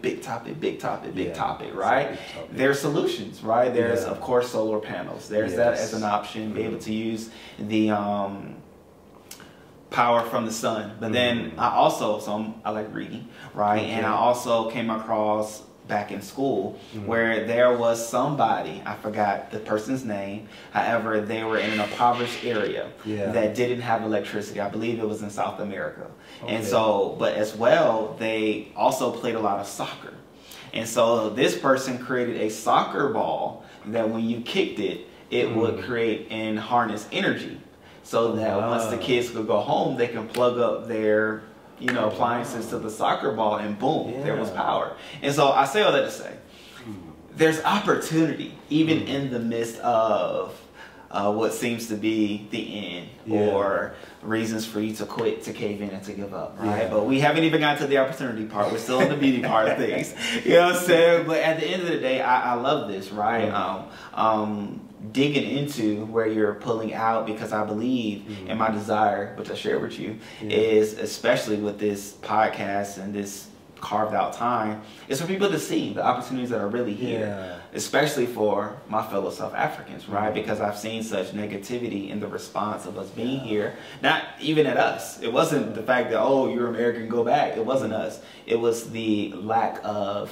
right? There's solutions, right? There's, of course, solar panels. There's that as an option, be able to use the power from the sun. But then I also, I like reading, right? And I also came across back in school where there was somebody, I forgot the person's name, however, they were in an impoverished area that didn't have electricity. I believe it was in South America. And so, but as well, they also played a lot of soccer. And so this person created a soccer ball that when you kicked it, it would create and harness energy, so that once the kids could go home, they can plug up their, you know, appliances to the soccer ball, and boom, there was power. And so I say all that to say, there's opportunity even in the midst of what seems to be the end or reasons for you to quit, to cave in, and to give up, right? But we haven't even gotten to the opportunity part. We're still in the beauty part of things. You know what I'm saying? But at the end of the day, I love this, right? Digging into where you're pulling out, because I believe and my desire, which I share with you, is especially with this podcast and this carved out time is for people to see the opportunities that are really here, especially for my fellow South Africans, right? Because I've seen such negativity in the response of us being here, not even at us. It wasn't the fact that, oh, you're American, go back. It wasn't us. It was the lack of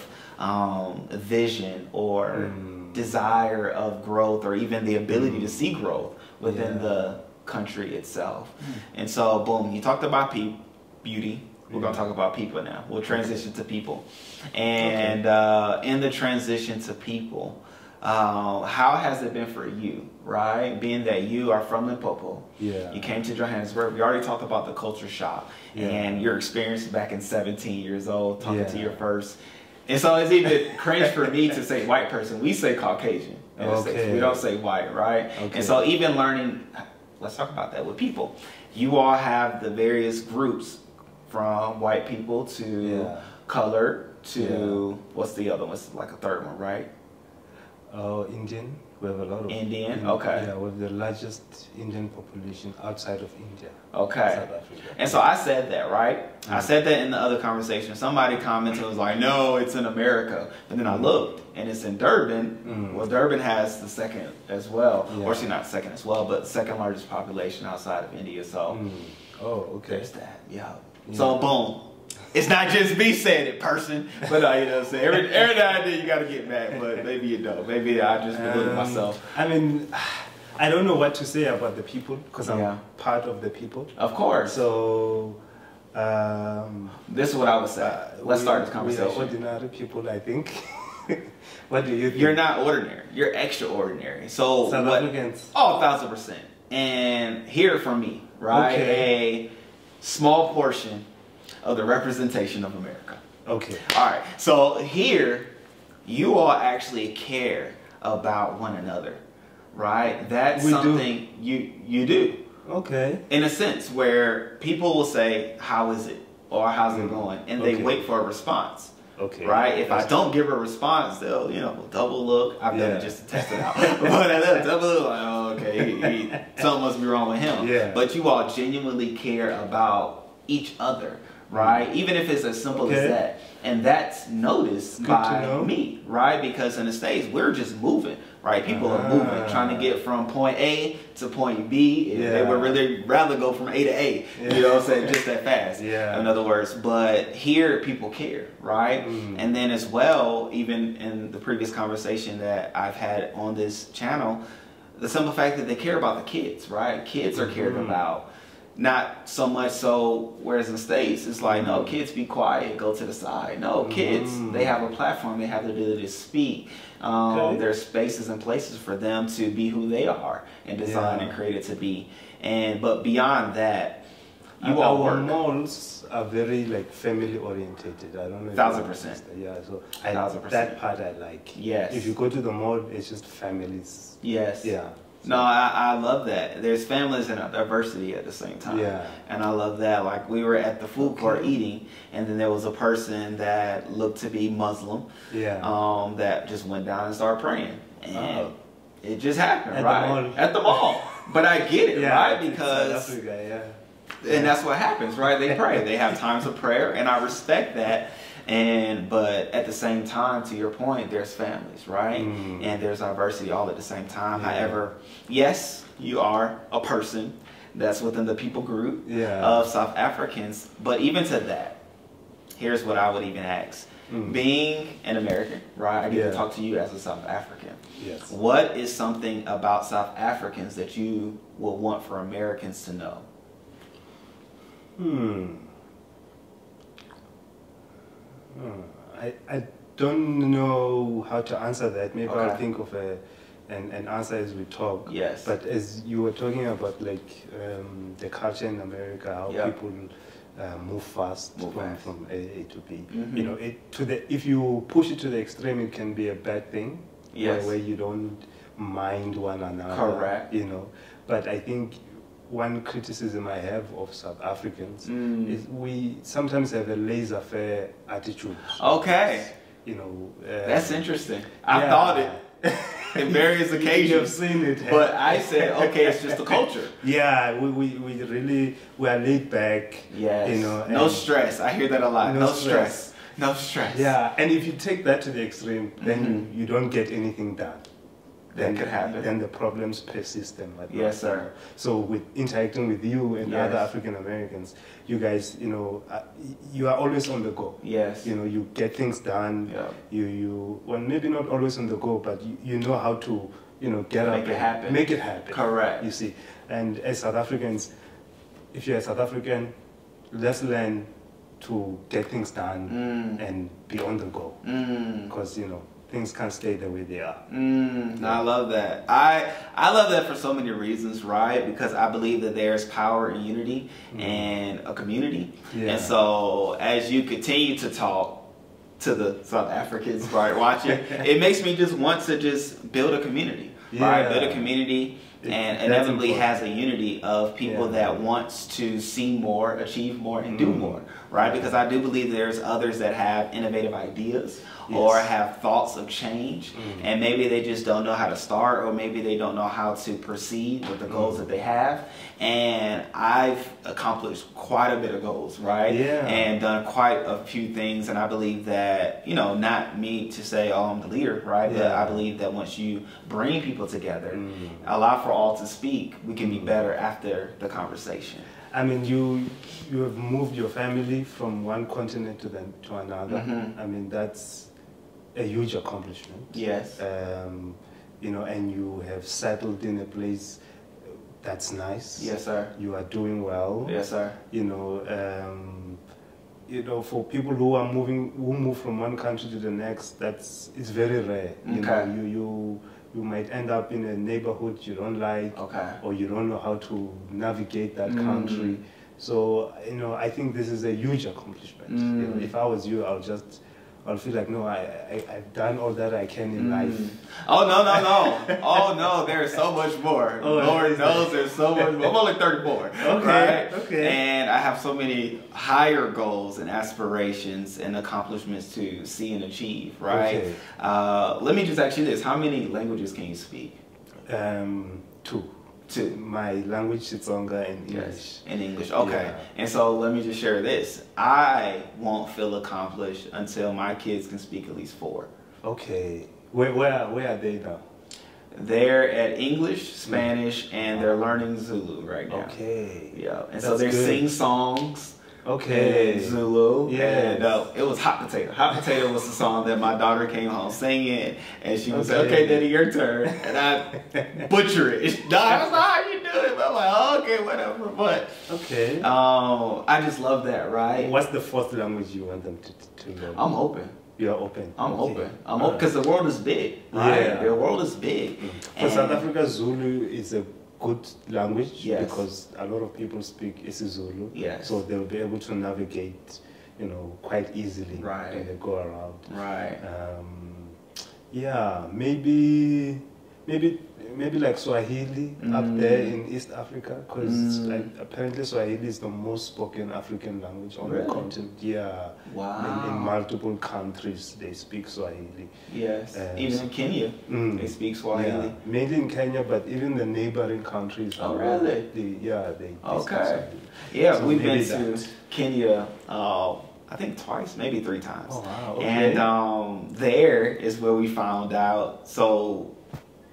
vision or desire of growth, or even the ability to see growth within the country itself. And so, boom, you talked about beauty. We're going to talk about people now. We'll transition to people. And in the transition to people, how has it been for you, right? Being that you are from Limpopo. You came to Johannesburg. We already talked about the culture shock and your experience back in 17 years old, talking to your first. And so it's even cringe for me to say white person. We say Caucasian in the States. We don't say white, right? And so even learning, let's talk about that with people. You all have the various groups, from white people to colored to what's the other one? What's like a third one, right? Oh, Indian. We have a lot of Indian. Okay. Yeah, we have the largest Indian population outside of India. Okay. South Africa. And so I said that, right? I said that in the other conversation. Somebody commented, was like, "No, it's in America." And then I looked, and it's in Durban. Well, Durban has the second as well, or actually not second as well, but second largest population outside of India. So, there's that. So boom. It's not just me saying it, person, but you know what I'm saying? Every now and then you got to get mad, but maybe you don't. Maybe I just believe myself. I mean, I don't know what to say about the people, because I'm part of the people. Of course. So, this is what I would say. Let's start this conversation. We are ordinary people, I think. What do you think? You're not ordinary. You're extraordinary. So South Africans. Oh, 1,000%. And hear it from me, right? A small portion of the representation of America. Okay. All right. So here, you all actually care about one another, right? That's something you do. Okay. In a sense, where people will say, "How is it?" or "How's it going?" and they wait for a response. Okay. Right? If I don't give a response, they'll, double look. I've done it just to test it out. But they'll double look, like, oh, okay, something must be wrong with him. But you all genuinely care about each other, right? Even if it's as simple as that. And that's noticed by me, right? Because in the States, we're just moving, right? People are moving, trying to get from point A to point B. They would really rather go from A to A, you know what I'm saying, just that fast, in other words. But here, people care, right? And then as well, even in the previous conversation that I've had on this channel, the simple fact that they care about the kids, right? Kids are cared about. Not so much so, whereas in the States, it's like, no, kids be quiet, go to the side. No, kids, they have a platform, they have the ability to speak. There's spaces and places for them to be who they are and design and create it to be. But beyond that, our malls are very like family orientated. I don't know. 1,000%. Yeah, so 1,000%. That part I like. Yes. If you go to the mall, it's just families. Yes. Yeah. No, I love that. There's families and diversity at the same time. And I love that. Like, we were at the food court eating, and then there was a person that looked to be Muslim that just went down and started praying. And it just happened, at the mall. But I get it, right? Because South Africa, and that's what happens, right? They pray. They have times of prayer, and I respect that. But at the same time, to your point, there's families, right? And there's diversity all at the same time. However, yes, you are a person that's within the people group of South Africans. But even to that, here's what I would even ask. Being an American, right? I get to talk to you as a South African. Yes. What is something about South Africans that you will want for Americans to know? I don't know how to answer that. Maybe I'll think of an answer as we talk. Yes. But as you were talking about, like the culture in America, how people move fast from A to B. You know, if you push it to the extreme, it can be a bad thing. Where you don't mind one another. Correct. You know, but I think one criticism I have of South Africans is we sometimes have a laissez-faire attitude. Okay. You know. That's interesting. I thought it in various occasions. You've seen it. But I said, okay, it's just a culture. Yeah, we really, we are laid back. Yes. You know. No stress. I hear that a lot. No stress. No stress. Yeah, and if you take that to the extreme, then you don't get anything done. That could happen. Then the problems persist and whatnot. Yes, sir. So with interacting with you and other African Americans, you guys, you are always on the go. Yes. You get things done. Yeah. Well, maybe not always on the go, but you know how to, get up and make it happen. Correct. You see, and as South Africans, if you're a South African, let's learn to get things done and be on the go. Because, things can't stay the way they are. I love that. I love that for so many reasons, right? Because I believe that there's power in unity and a community. Yeah. And so as you continue to talk to the South Africans, right, watching, it makes me just want to just build a community, right? Build a community and inevitably has a unity of people that wants to see more, achieve more, and do more, right? Because I do believe there's others that have innovative ideas or have thoughts of change, and maybe they just don't know how to start, or maybe they don't know how to proceed with the goals that they have. And I've accomplished quite a bit of goals, right? Yeah. And done quite a few things, and I believe that, not me to say, oh, I'm the leader, right? But I believe that once you bring people together, allow for all to speak, we can be better after the conversation. I mean, you have moved your family from one continent to another. I mean, that's a huge accomplishment. Yes. And you have settled in a place that's nice. Yes, sir. You are doing well. Yes, sir. For people who move from one country to the next, it's very rare. You might end up in a neighborhood you don't like, or you don't know how to navigate that country. So, I think this is a huge accomplishment. If I was you, I'll feel like, no, I've done all that I can in life. Oh, no. Oh, no, there's so much more. Lord knows there's so much more. I'm only 34, right? Okay. And I have so many higher goals and aspirations and accomplishments to see and achieve, right? Okay. Let me just ask you this. How many languages can you speak? Two. My language is Tsonga and English. Yes, in English, okay. Yeah. And so let me just share this. I won't feel accomplished until my kids can speak at least 4. Okay. Where are they now? They're at English, Spanish, and they're learning Zulu right now. Okay. Yeah. And so they're sing songs. Okay. In Zulu. Yeah. And it was Hot Potato. Hot Potato was the song that my daughter came home singing, and she was like, okay, Daddy, your turn. And I butcher it. I was like, how you doing? But I'm like, oh, okay, whatever. But I just love that, right? What's the 4th language you want them to learn? I'm open. You're open. I'm open. I'm open because the world is big, right? Yeah. The world is big. For South Africa, Zulu is a good language because a lot of people speak isiZulu, so they'll be able to navigate, quite easily when they go around. Right. Maybe like Swahili up there in East Africa, because apparently Swahili is the most spoken African language on the continent. Yeah. Wow. In multiple countries they speak Swahili. Yes. Even in Kenya they speak Swahili. Yeah. Mainly in Kenya, but even the neighboring countries. Oh, really? They speak okay. Swahili. Yeah, so we've been to Kenya. I think twice, maybe 3 times. Oh wow. Okay. And there is where we found out. So.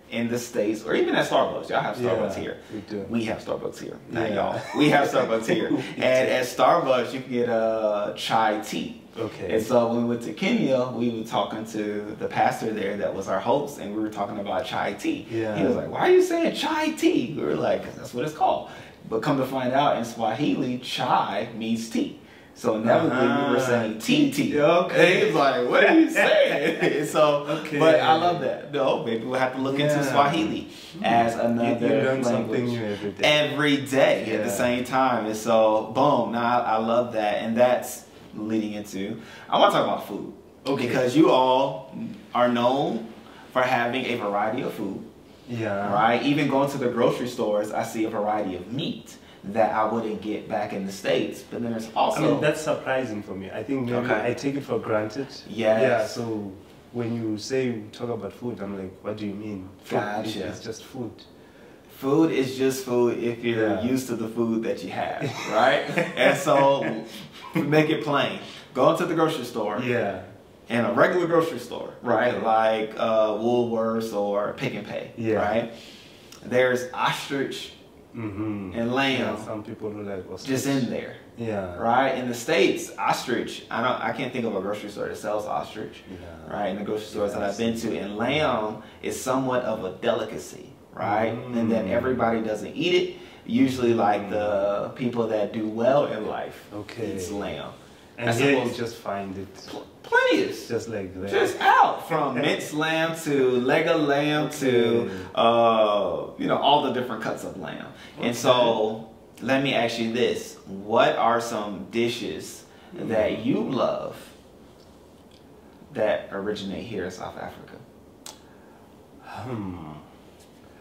In the States, or even at Starbucks, y'all have Starbucks here. We do. We have Starbucks here. Not y'all. We have Starbucks here. And at Starbucks, you can get a chai tea. Okay. And so when we went to Kenya, we were talking to the pastor there that was our host, and we were talking about chai tea. Yeah. He was like, why are you saying chai tea? We were like, that's what it's called. But come to find out, in Swahili, chai means tea. So inevitably we were saying TT. Okay. And he was like, what are you saying? So, but I love that. No, maybe we'll have to look into Swahili as another you learn language. Something new every day. Every day at the same time. And so, boom. Now I love that. And that's leading into, I want to talk about food. Okay. Because you all are known for having a variety of food. Yeah. Right? Even going to the grocery stores, I see a variety of meat that I wouldn't get back in the States. But then there's also... I mean, that's surprising for me. I think maybe I take it for granted. Yes. Yeah, so when you talk about food, I'm like, what do you mean? Gotcha. It's just food. Food is just food if you're used to the food that you have, right? And so, make it plain. go into the grocery store. Yeah. In a regular grocery store, right? Okay. Like Woolworths or Pick and Pay, right? There's ostrich and lamb. Yeah, some people do like ostrich. Just in there. Yeah. Right? In the States, ostrich, I can't think of a grocery store that sells ostrich. Yeah. Right? In the grocery stores that I've been to. And lamb is somewhat of a delicacy, right? And that everybody doesn't eat it. Usually like the people that do well in life eats lamb. And here you just find it. Plenty is. Just like that. Just out. From minced lamb to leg of lamb to, all the different cuts of lamb. And so, let me ask you this. What are some dishes that you love that originate here in South Africa?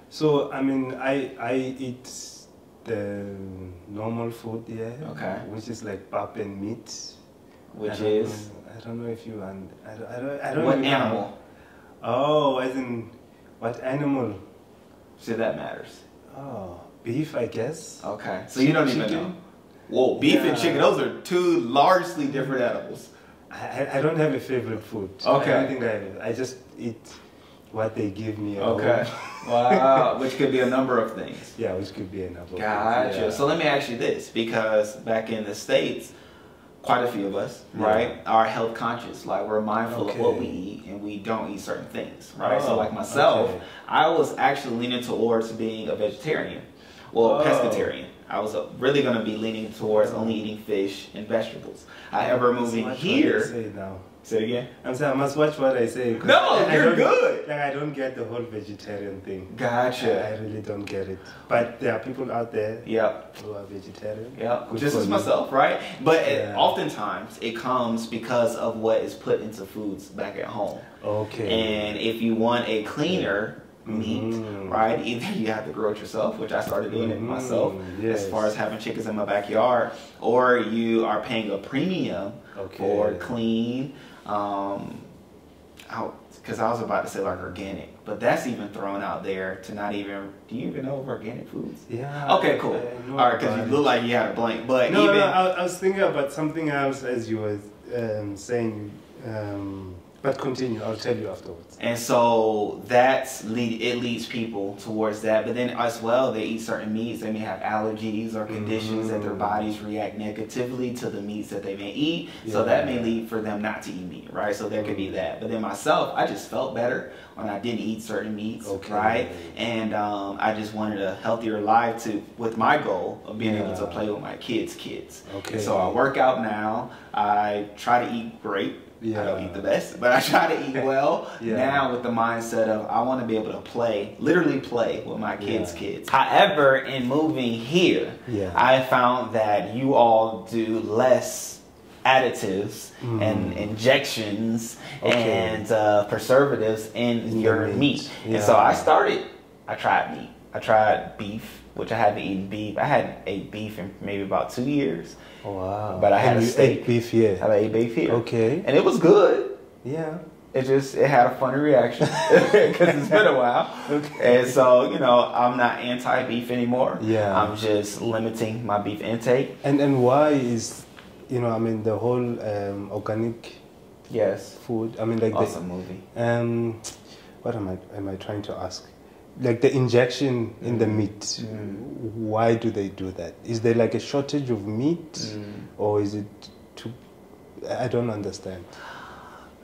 So, I mean, I eat the normal food, which is like pap and meat. Which is? I don't know if you I don't what animal? Oh, as in what animal? See, that matters. Oh, beef, I guess. Okay, so you don't even know. Whoa, beef and chicken, those are two largely different animals. I don't have a favorite food. Okay. I don't think I just eat what they give me. Okay. Wow, which could be a number of things. Yeah, which could be a number of things. Gotcha. So let me ask you this, because back in the States, quite a few of us, right, are health conscious. Like, we're mindful of what we eat, and we don't eat certain things, right? So like myself, I was actually leaning towards being a vegetarian. Well, pescatarian. I was really going to be leaning towards only eating fish and vegetables. However, moving here... Say it again? I'm saying I must watch what I say. No, you're good. Like, I don't get the whole vegetarian thing. Gotcha. I really don't get it. But there are people out there who are vegetarian. Just as myself, right? But oftentimes it comes because of what is put into foods back at home. Okay. And if you want a cleaner meat, right, either you have to grow it yourself, which I started doing it myself, as far as having chickens in my backyard, or you are paying a premium for clean, because I was about to say like organic, but that's even thrown out there to not even, do you even know of organic foods? Yeah. Okay, cool. All right, because you look like you had a blank, but no, I was thinking about something else as you were saying, but continue, I'll tell you afterwards. And so it leads people towards that. But then as well, they eat certain meats. They may have allergies or conditions that their bodies react negatively to the meats that they may eat. So that may lead for them not to eat meat, right? So there could be that. But then myself, I just felt better when I didn't eat certain meats, right? And I just wanted a healthier life with my goal of being able to play with my kids. Okay. So I work out now. I try to eat great. I don't eat the best, but I try to eat well now with the mindset of I want to be able to literally play with my kids. However, in moving here, I found that you all do less additives and injections and preservatives in your meat. And so I tried meat. I tried beef, which I hadn't eaten beef. I hadn't ate beef in maybe about 2 years. Wow. But I had a steak. Ate beef here. I ate beef here. Okay. And it was good. Yeah. It had a funny reaction because it's been a while. Okay. And so, I'm not anti-beef anymore. Yeah. I'm just limiting my beef intake. And why is, the whole organic food, like awesome movie. What am I trying to ask? Like the injection in the meat, why do they do that? Is there like a shortage of meat or is it I don't understand.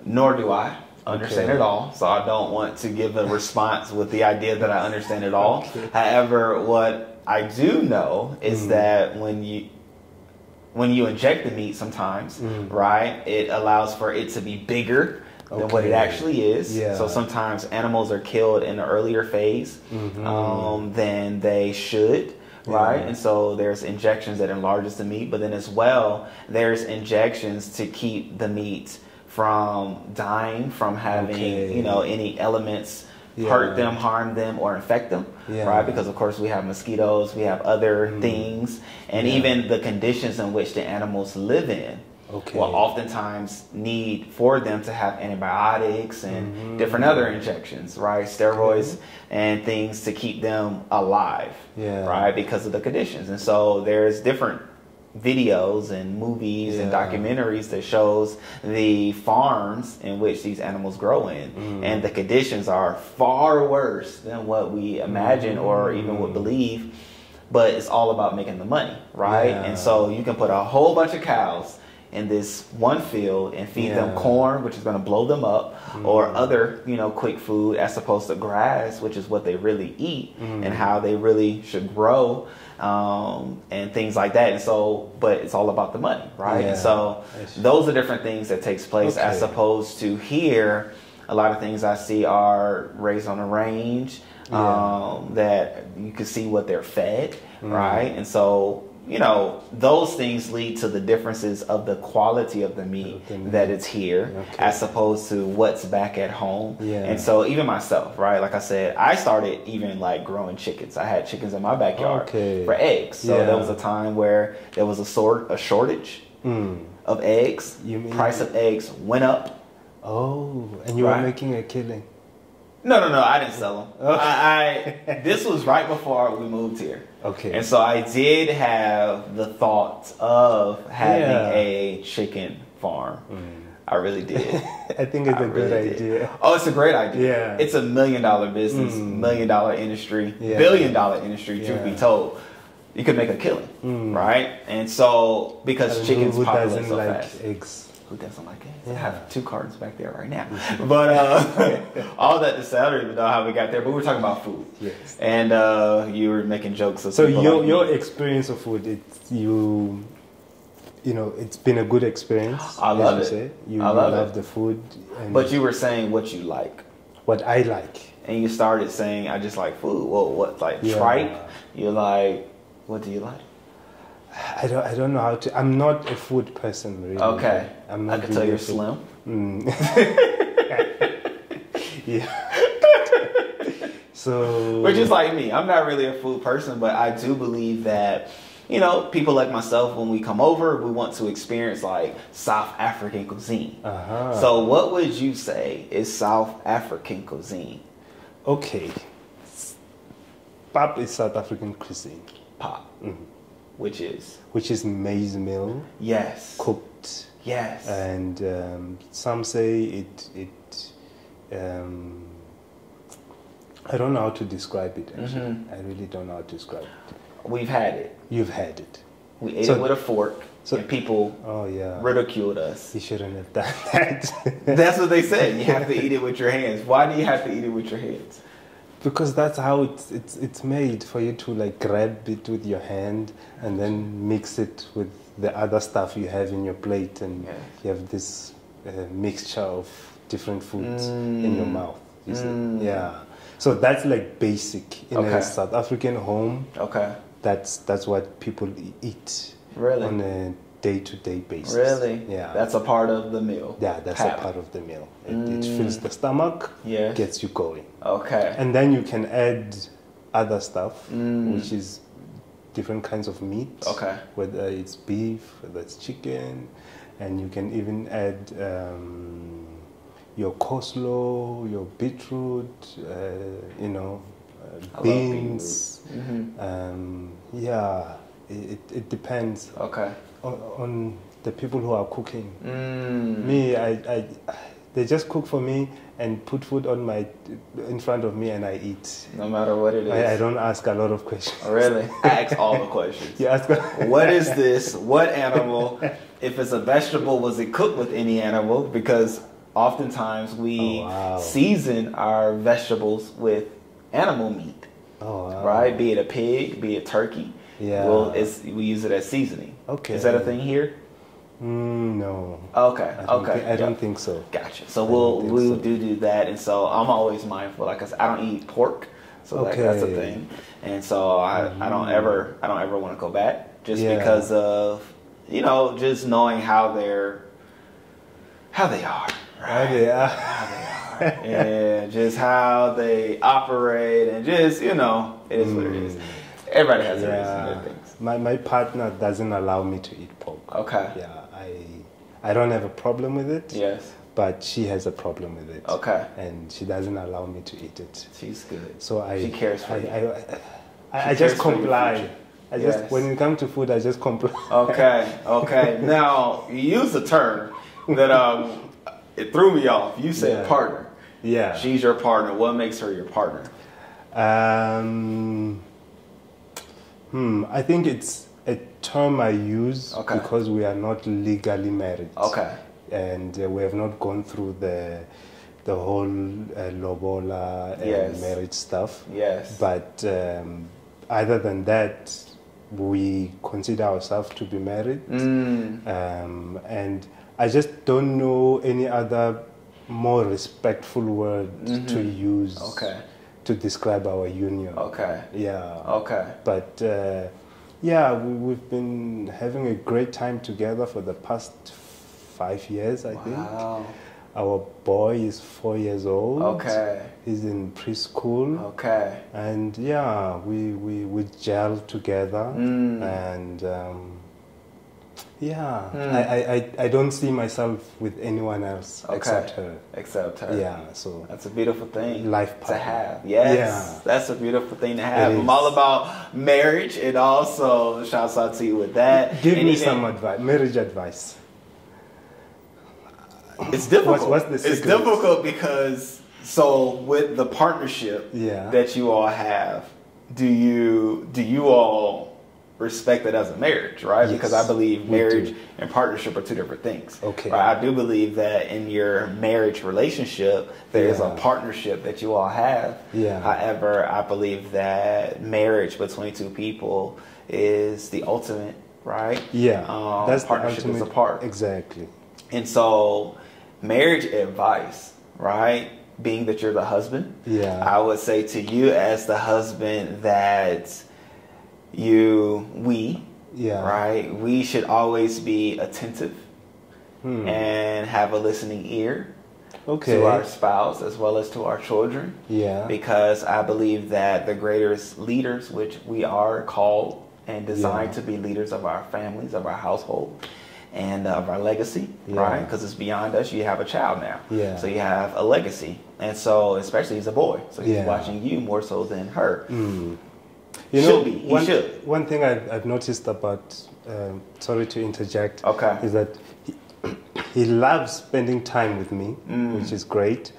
Nor do I understand it all, so I don't want to give a response with the idea that I understand it all. However, what I do know is that when you inject the meat sometimes, right, it allows for it to be bigger than what it actually is. Yeah. So sometimes animals are killed in an earlier phase than they should, right? And so there's injections that enlarges the meat, but then as well, there's injections to keep the meat from dying, from having, any elements hurt them, harm them, or infect them, right? Because of course we have mosquitoes, we have other things, and even the conditions in which the animals live in will oftentimes need for them to have antibiotics and different other injections, right? Steroids and things to keep them alive, right? Because of the conditions. And so there's different videos and movies and documentaries that shows the farms in which these animals grow in, and the conditions are far worse than what we imagine or even would believe. But it's all about making the money, right? And so you can put a whole bunch of cows in this one field and feed them corn, which is going to blow them up, or other, quick food, as opposed to grass, which is what they really eat and how they really should grow, and things like that. And so, but it's all about the money, right? And so those are different things that takes place, as opposed to here, a lot of things I see are raised on a range, that you can see what they're fed, right? And so, those things lead to the differences of the quality of the meat that it's here, as opposed to what's back at home. And so even myself, right? Like I said, I started even like growing chickens. I had chickens in my backyard for eggs. So there was a time where there was a shortage of eggs. Price of eggs went up. Oh, and you were making a killing. No, I didn't sell them. Okay. This was right before we moved here. Okay. And so I did have the thought of having a chicken farm. I really did. I think it's a good idea. Oh, it's a great idea. Yeah. It's $1 million business, $1 million industry, $1 billion industry, truth be told. You could make a killing, right? And so, because chickens populate so fast. Eggs? Who doesn't like eggs? I have 2 cartons back there right now. But all that to say, I don't even know how we got there, but we're talking about food. Yes. And you were making jokes. So your experience of food, it's been a good experience. I love it. You love the food. But you were saying what you like. What I like. And you started saying, I just like food. Well, what, like tripe? You're like, what do you like? I don't know how to. I'm not a food person, really. Okay. I'm not. I can tell you're slim. So. Which is like me. I'm not really a food person, but I do believe that, people like myself, when we come over, we want to experience like South African cuisine. So what would you say is South African cuisine? Okay. Pap is South African cuisine. Pap. Which is maize meal. Yes. Cooked. Yes. And some say it I don't know how to describe it, actually. I really don't know how to describe it. We've had it. You've had it. We ate it with a fork, and people ridiculed us. You shouldn't have done that. That's what they said. You have to eat it with your hands. Why do you have to eat it with your hands? Because that's how it's made, for you to like grab it with your hand and then mix it with the other stuff you have in your plate, and you have this mixture of different foods in your mouth. You see? Yeah. So that's like basic in a South African home. Okay. That's what people eat. Really? On a day-to-day basis. Really? Yeah. That's a part of the meal. Yeah, that's a part of the meal. It fills the stomach, gets you going. Okay. And then you can add other stuff, which is different kinds of meat. Okay. Whether it's beef, whether it's chicken, and you can even add your coleslaw, your beetroot, beans. Yeah, it depends. Okay. On the people who are cooking. Me, they just cook for me and put food in front of me, and I eat. No matter what it is. I don't ask a lot of questions. Oh, really? I ask all the questions. You ask what is this? What animal? If it's a vegetable, was it cooked with any animal? Because oftentimes we season our vegetables with animal meat. Right? Be it a pig, be it turkey. Yeah. Well, we use it as seasoning. Okay. Is that a thing here? No. Okay. I don't think so. Gotcha. So we'll do that, and so I'm always mindful. Like I said, I don't eat pork, so that's a thing, and so I don't ever want to go back just because of just knowing how they are. Right? How they are. Yeah, just how they operate, and just it is what it is. Everybody has their reason and things. My partner doesn't allow me to eat pork. Okay. Yeah, I don't have a problem with it. Yes. But she has a problem with it. Okay. And she doesn't allow me to eat it. She's good. So she cares for you. I just comply. I just when it comes to food, I just complain. Okay. Now you use a term that it threw me off. You said partner. Yeah. She's your partner. What makes her your partner? I think it's a term I use because we are not legally married. Okay. And we have not gone through the whole lobola and marriage stuff. Yes. But other than that, we consider ourselves to be married. And I just don't know any other more respectful word to use to describe our union. But we've been having a great time together for the past 5 years, I think. Our boy is 4 years old. He's in preschool. And we gel together. And I don't see myself with anyone else except her. Yeah, so that's a beautiful thing life to have. Yes, that's a beautiful thing to have. I'm all about marriage, and also shouts out to you with that. Give me some advice, marriage advice. It's difficult. What's the secret? It's difficult because with the partnership that you all have, do you all respect it as a marriage, right? Yes, because I believe marriage and partnership are two different things. Right? I do believe that in your marriage relationship, there is a partnership that you all have. However, I believe that marriage between two people is the ultimate, right? That's partnership is a part. Exactly. And so marriage advice, right? Being that you're the husband, I would say to you as the husband that right? We should always be attentive and have a listening ear to our spouse as well as to our children. Because I believe that the greatest leaders, which we are called and designed to be leaders of our families, of our household, and of our legacy, right? Because it's beyond us. You have a child now. So you have a legacy. And so, especially he's a boy. So he's watching you more so than her. You know, one thing I've noticed about, sorry to interject, is that he loves spending time with me, which is great.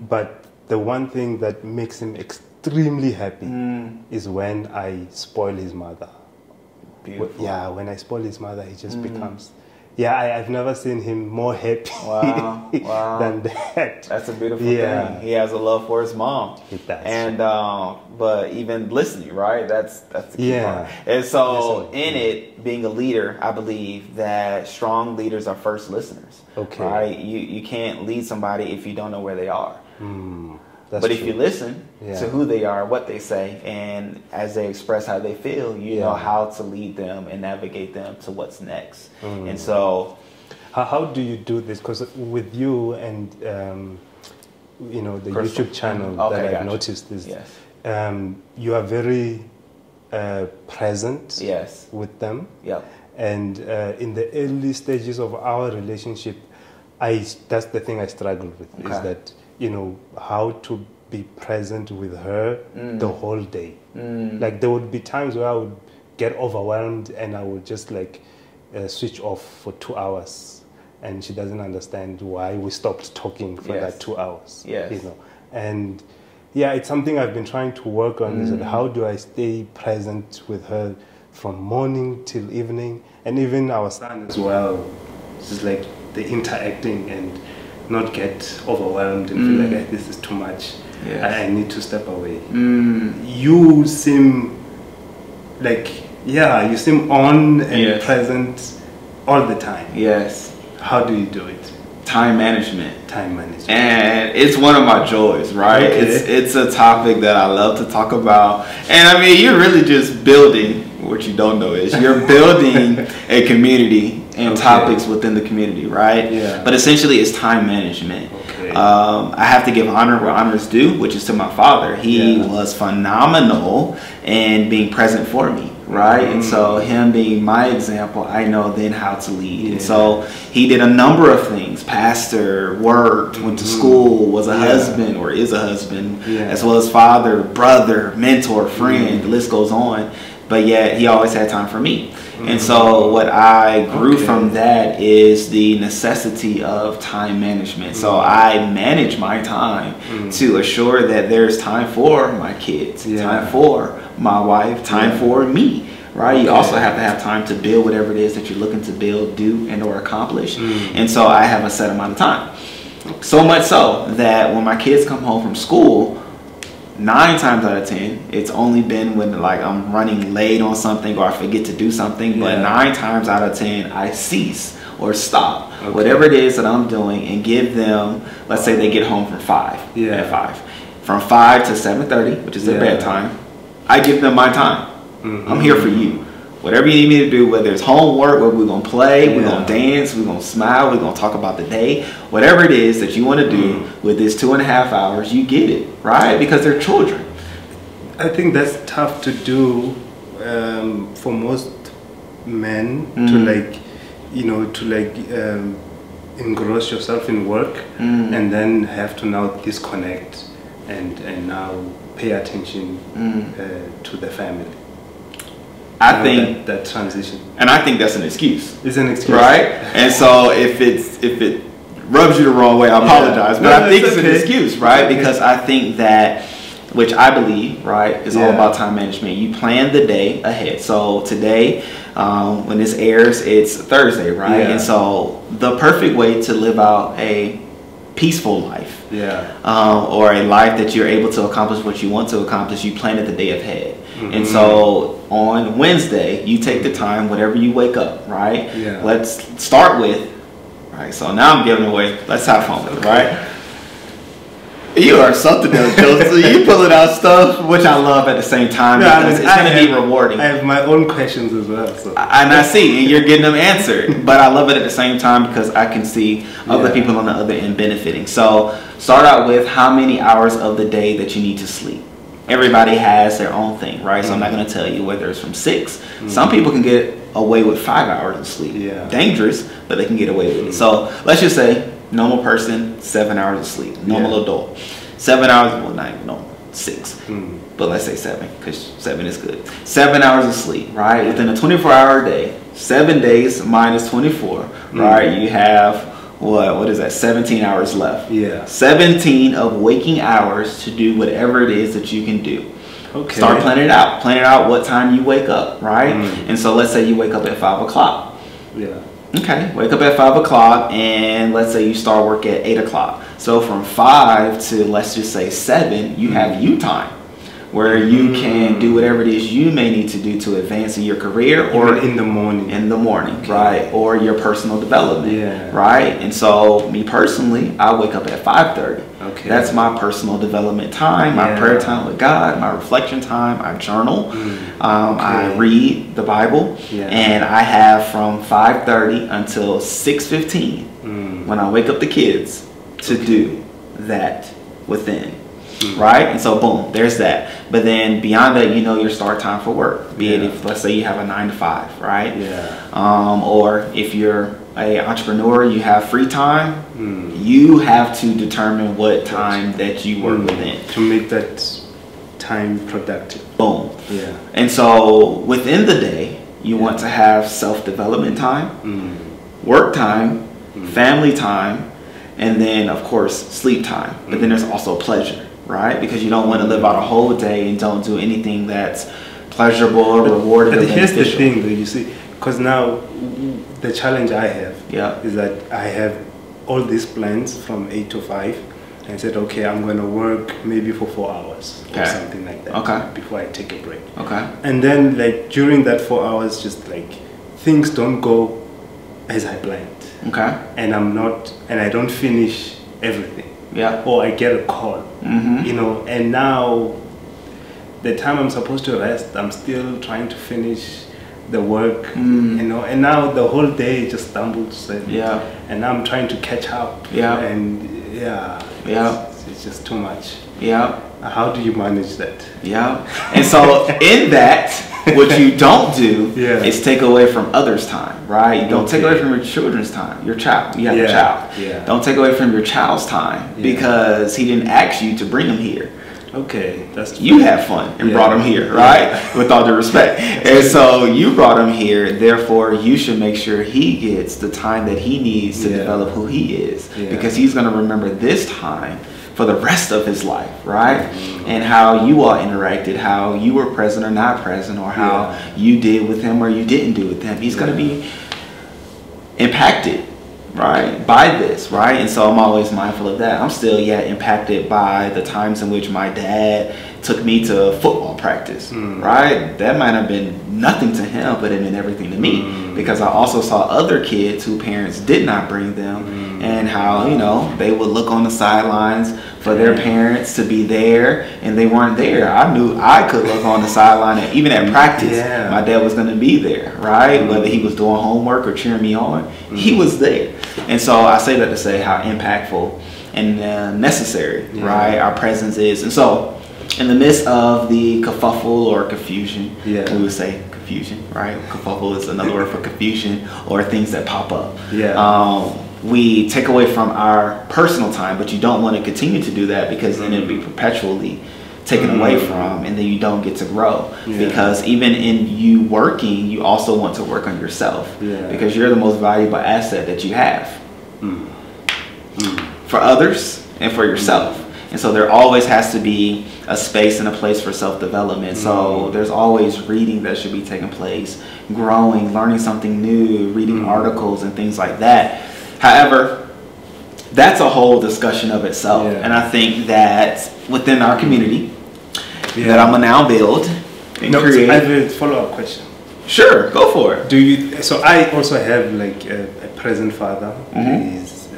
But the one thing that makes him extremely happy is when I spoil his mother. Beautiful. When I spoil his mother, he just becomes... I've never seen him more happy than that. That's a beautiful thing. He has a love for his mom. He does. And but even listening, right? That's the key part. And so being a leader, I believe that strong leaders are first listeners. Right? You can't lead somebody if you don't know where they are. But if you listen to who they are, what they say, and as they express how they feel, you know how to lead them and navigate them to what's next. And so, how do you do this? Because with you and the Chrystle. YouTube channel that I've noticed is you are very present with them. And in the early stages of our relationship, that's the thing I struggle with is that. How to be present with her the whole day. Like there would be times where I would get overwhelmed and I would just switch off for 2 hours, and she doesn't understand why we stopped talking for that 2 hours. And it's something I've been trying to work on. Is that how do I stay present with her from morning till evening, and even our son as well. It's just like the interacting and not get overwhelmed and feel like this is too much. I need to step away. You seem like you seem on and present all the time. How do you do it? Time management. And it's one of my joys, right? It's a topic that I love to talk about. And I mean, you're really just building, what you don't know is you're building a community and topics within the community, right? But essentially it's time management. I have to give honor where honor is due, which is to my father. He was phenomenal in being present for me, right? And so him being my example, I know then how to lead. And so he did a number of things. Pastor, worked, went to school, was a husband or is a husband, as well as father, brother, mentor, friend, the list goes on. but yet he always had time for me. And so what I grew from that is the necessity of time management. So I manage my time to assure that there's time for my kids, time for my wife, time for me, right? You also have to have time to build whatever it is that you're looking to build, do, and or accomplish. And so I have a set amount of time. So much so that when my kids come home from school, 9 times out of 10, it's only been when like I'm running late on something or I forget to do something, but 9 times out of 10, I cease or stop whatever it is that I'm doing and give them, let's say they get home from 5, at 5. From 5 to 7:30, which is their bedtime, I give them my time. I'm here for you. Whatever you need me to do, whether it's homework, whether we're going to play, we're going to dance, we're going to smile, we're going to talk about the day, whatever it is that you want to do with this 2.5 hours, you get it, right? Because they're children. I think that's tough to do for most men to like, you know, to like engross yourself in work and then have to now disconnect and now pay attention to the family. I think that transition, and I think that's an excuse. It's an excuse, right? And so if it rubs you the wrong way, I apologize, but I think it's an excuse, right? Because I think that, which I believe, right, is all about time management. You plan the day ahead. So today, when this airs, it's Thursday, right? And so the perfect way to live out a peaceful life, or a life that you're able to accomplish what you want to accomplish, you plan it the day ahead. And so on Wednesday, you take the time, whatever you wake up, right? Let's start with, right? So now I'm giving away, let's have fun with it, right? You are something else, Joseph. You pulling out stuff, which I love at the same time, because it's going to be rewarding. I have my own questions as well. So. And I see, and you're getting them answered. But I love it at the same time because I can see other people on the other end benefiting. So start out with how many hours of the day that you need to sleep. Everybody has their own thing, right? So I'm not going to tell you whether it's from 6. Some people can get away with 5 hours of sleep. Dangerous, but they can get away with it. So let's just say normal person, 7 hours of sleep. Normal adult, 7 hours. Well, not even normal, 6. But let's say 7 because 7 is good. 7 hours of sleep, right? Within a 24-hour day, 7 days minus 24, right? You have what is that? 17 hours left. 17 of waking hours to do whatever it is that you can do. Start planning it out. Plan it out what time you wake up, right? And so let's say you wake up at 5 o'clock. Okay, wake up at 5 o'clock, and let's say you start work at 8 o'clock. So from 5 to, let's just say 7, you have you time, where you can do whatever it is you may need to do to advance in your career, or in the morning. Right? Or your personal development, right? And so me personally, I wake up at 5:30. That's my personal development time, my prayer time with God, my reflection time. I journal, I read the Bible, and I have from 5:30 until 6:15 when I wake up the kids to do that within. Right? And so boom, there's that. But then beyond that, you know your start time for work. Be it if, let's say you have a 9 to 5, right? Or if you're an entrepreneur, you have free time, you have to determine what time that you work within. To make that time productive. Boom. And so within the day, you want to have self-development time, work time, family time, and then of course sleep time. But then there's also pleasure. Right? Because you don't want to live out a whole day and don't do anything that's pleasurable or rewarding. But here's the thing, though, you see, because now the challenge I have is that I have all these plans from 8 to 5. And I said, okay, I'm going to work maybe for 4 hours or something like that before I take a break. And then, like, during that 4 hours, just like things don't go as I planned. And I don't finish everything. Or I get a call, you know, and now the time I'm supposed to rest, I'm still trying to finish the work, you know, and now the whole day just stumbles, and now I'm trying to catch up, and it's just too much. How do you manage that? And so in that, what you don't do is take away from others' time, right? You don't take away from your children's time, your child. You have a child. Don't take away from your child's time because he didn't ask you to bring him here. Okay, that's you had fun and brought him here, right? With all due respect. And so you brought him here, therefore you should make sure he gets the time that he needs to develop who he is, because he's going to remember this time for the rest of his life, right? And how you all interacted, how you were present or not present, or how you did with him or you didn't do with him. He's going to be impacted, right, by this, right? And so I'm always mindful of that. I'm still impacted by the times in which my dad took me to football practice, right? That might have been nothing to him, but it meant everything to me, because I also saw other kids who parents did not bring them, and how, you know, they would look on the sidelines for their parents to be there, and they weren't there. I knew I could look on the sideline, and even at practice, my dad was going to be there, right? Whether he was doing homework or cheering me on, he was there. And so I say that to say how impactful and necessary, right, our presence is. And so in the midst of the kerfuffle or confusion, we would say confusion, right? Kerfuffle is another word for confusion, or things that pop up. We take away from our personal time, but you don't want to continue to do that, because then it'll be perpetually taken away from, and then you don't get to grow. Because even in you working, you also want to work on yourself, because you're the most valuable asset that you have for others and for yourself. And so there always has to be a space and a place for self-development. So there's always reading that should be taking place, growing, learning something new, reading articles and things like that. However, that's a whole discussion of itself. And I think that within our community that I'm gonna now build and create. I have a follow-up question. Sure, go for it. Do you? So I also have like a present father. He's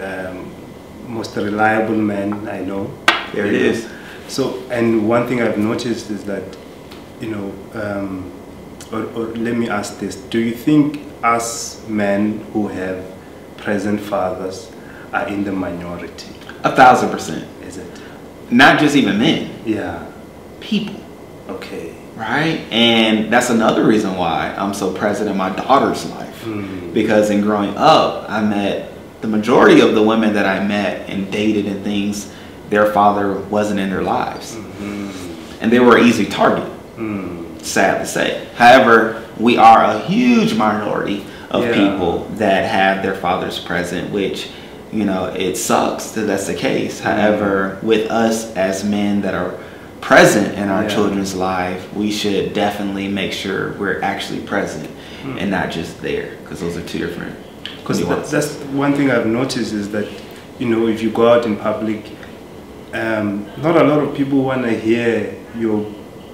most reliable man I know. There it is. So, and one thing I've noticed is that, you know, or let me ask this: do you think us men who have present fathers are in the minority? 1,000%. Is it? Not just even men. Yeah. People. Okay. Right? And that's another reason why I'm so present in my daughter's life. Because in growing up, I met the majority of the women that I met and dated and things, their father wasn't in their lives. And they were an easy target, sad to say. However, we are a huge minority of people that have their fathers present, which, you know, it sucks that that's the case. However, with us as men that are present in our children's life, we should definitely make sure we're actually present and not just there, because those are two different. Because that's one thing I've noticed is that, you know, if you go out in public, not a lot of people want to hear your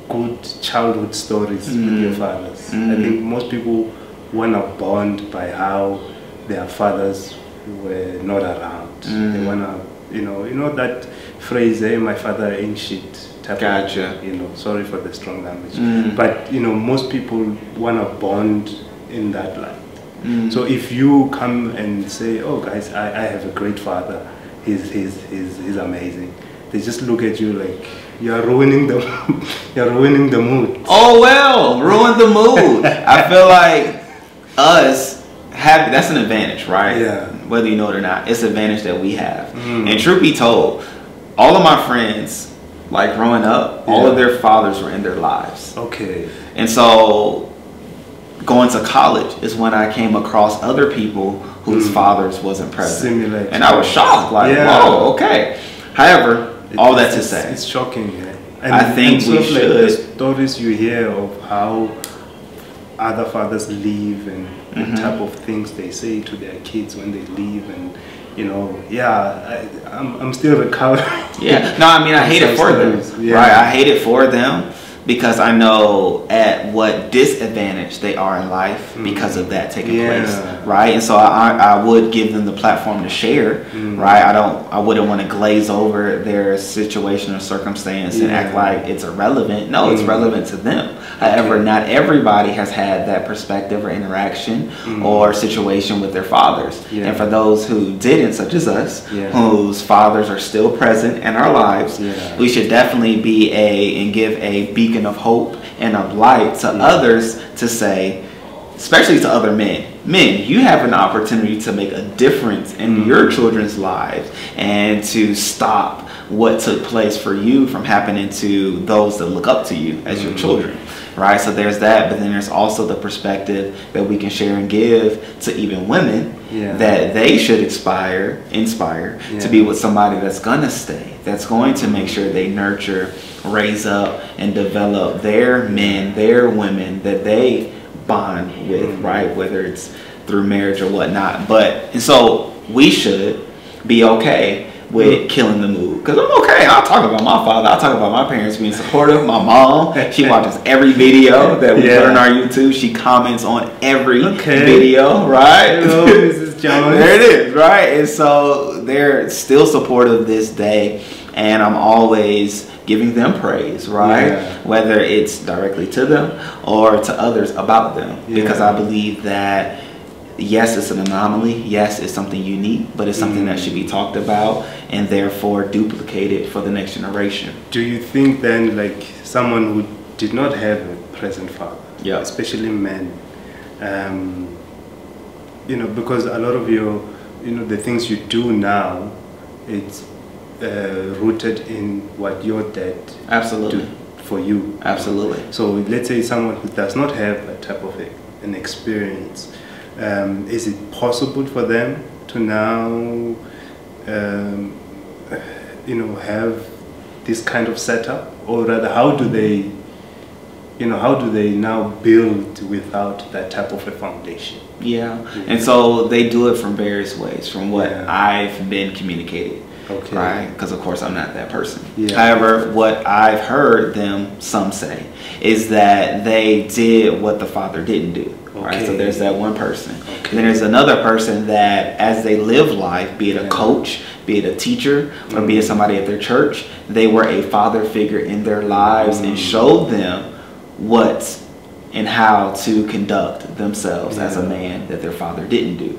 good childhood stories with your fathers. I think most people want to bond by how their fathers were not around. They want to, you know that phrase, hey, my father ain't shit. Gotcha. You know, sorry for the strong language. But, you know, most people want to bond in that light. So if you come and say, oh guys, I have a great father, he's amazing, they just look at you like you're ruining the you're ruining the mood. Oh well, ruin the mood. I feel like us have, that's an advantage, right? Yeah. Whether you know it or not, it's an advantage that we have. And truth be told, all of my friends, like growing up, all of their fathers were in their lives. Okay. And so going to college is when I came across other people whose fathers wasn't present. Similar. And I was shocked, like, whoa, okay. However, all that to say, it's shocking. And I think we should. Like the stories you hear of how other fathers leave and the type of things they say to their kids when they leave, and you know, I'm still recovering. No, I mean, I hate it for them, right? I hate it for them because I know at what disadvantage they are in life because of that taking place, right? And so I would give them the platform to share, right? I wouldn't want to glaze over their situation or circumstance and act like it's irrelevant. No, it's relevant to them. However, not everybody has had that perspective or interaction or situation with their fathers. And for those who didn't, such as us, whose fathers are still present in our lives, we should definitely be and give a beacon of hope and of light to others, to say, especially to other men, you have an opportunity to make a difference in your children's lives and to stop what took place for you from happening to those that look up to you as your children, right? So there's that, but then there's also the perspective that we can share and give to even women that they should inspire to be with somebody that's gonna stay, that's going to make sure they nurture, raise up, and develop their men, their women that they bond with, right? Whether it's through marriage or whatnot. And so we should be okay with killing the mood, because I'm okay. I'll talk about my father, I'll talk about my parents being supportive. My mom, she watches every video that we put on our YouTube. She comments on every video, right? Hello, Mrs. Jones. There it is, right? And so they're still supportive this day, and I'm always giving them praise, right? Whether it's directly to them or to others about them, because I believe that yes, it's an anomaly. Yes, it's something unique, but it's something that should be talked about and therefore duplicated for the next generation. Do you think then, like someone who did not have a present father, especially men, you know, because a lot of your, you know, the things you do now, it's rooted in what your dad did for you. Absolutely. So let's say someone who does not have that type of an experience, is it possible for them to now, you know, have this kind of setup, or rather, how do they, you know, how do they now build without that type of a foundation? And so they do it from various ways, from what I've been communicated. Right, because of course I'm not that person. However, what I've heard them some say is that they did what the father didn't do. Right, so there's that one person. And then there's another person that, as they live life, be it a coach, be it a teacher, or be it somebody at their church, they were a father figure in their lives and showed them what and how to conduct themselves as a man that their father didn't do.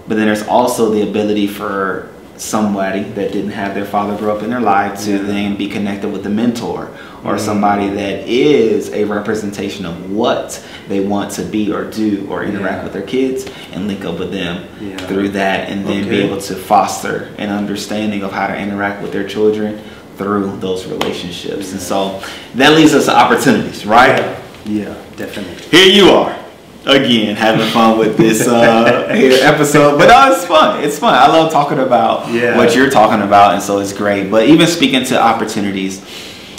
But then there's also the ability for somebody that didn't have their father grow up in their life to then be connected with a mentor or somebody that is a representation of what they want to be or do or interact with their kids, and link up with them through that, and then be able to foster an understanding of how to interact with their children through those relationships. And so that leads us to opportunities, right? Yeah, definitely. Here you are again, having fun with this episode. But no, it's fun. It's fun. I love talking about what you're talking about, and so it's great. But even speaking to opportunities,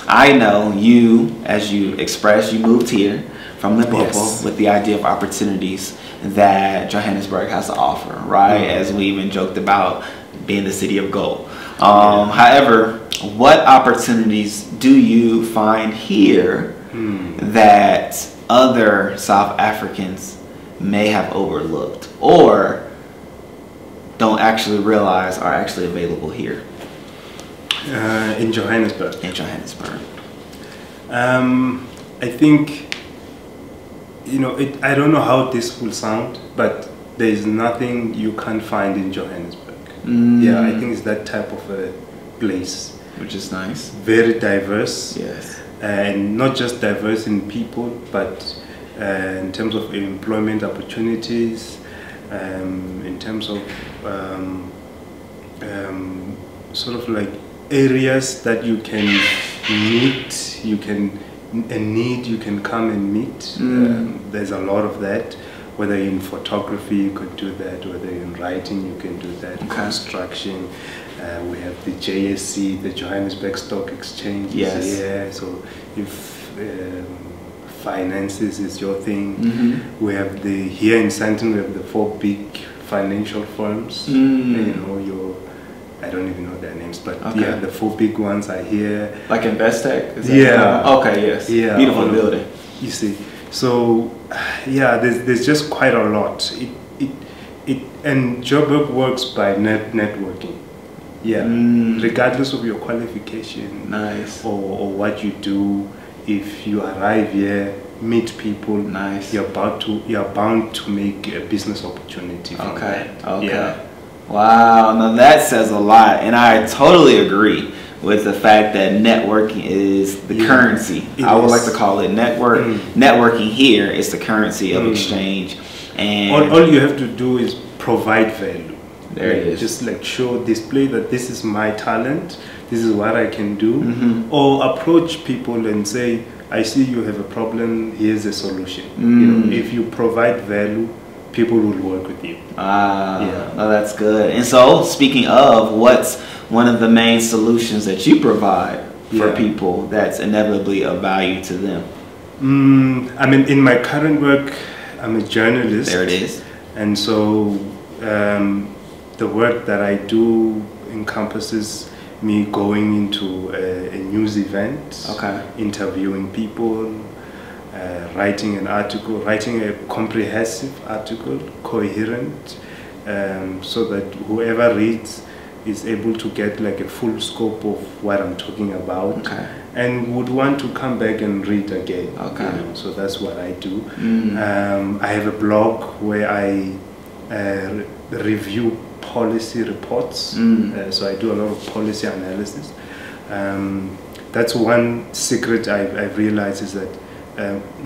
I know you, as you expressed, you moved here from Limpopo with the idea of opportunities that Johannesburg has to offer, right? As we even joked about being the city of gold. However, what opportunities do you find here that other South Africans may have overlooked or don't actually realize are actually available here? In Johannesburg. In Johannesburg. I think, you know, I don't know how this will sound, but there is nothing you can't find in Johannesburg. Yeah, I think it's that type of a place. Which is nice. Very diverse. Yes. And not just diverse in people, but in terms of employment opportunities, in terms of sort of like areas that you can meet, you can come and meet. There's a lot of that. Whether in photography you could do that, whether in writing you can do that, construction. We have the JSC, the Johannesburg Stock Exchange. So if finances is your thing, we have here in Sandton we have the 4 big financial firms. You know, I don't even know their names, but the 4 big ones are here. Like Investec? Beautiful building. You see, so there's just quite a lot. And Joburg works by networking. Regardless of your qualification, or what you do, if you arrive here, meet people, you're bound to make a business opportunity from that. Wow, now that says a lot, and I totally agree with the fact that networking is the currency. I would like to call it networking here is the currency of exchange, and all you have to do is provide value. There it is. Just like display that this is my talent, this is what I can do, or approach people and say, I see you have a problem, here's a solution. You know, if you provide value, people will work with you. No, that's good. And so, speaking of, what's one of the main solutions that you provide for people that's inevitably of value to them? I mean, in my current work, I'm a journalist. There it is. And so the work that I do encompasses me going into a news event, interviewing people, writing an article, writing a comprehensive article, coherent, so that whoever reads is able to get like a full scope of what I'm talking about, and would want to come back and read again. You know, so that's what I do. I have a blog where I review policy reports, so I do a lot of policy analysis. That's one secret I've realized, is that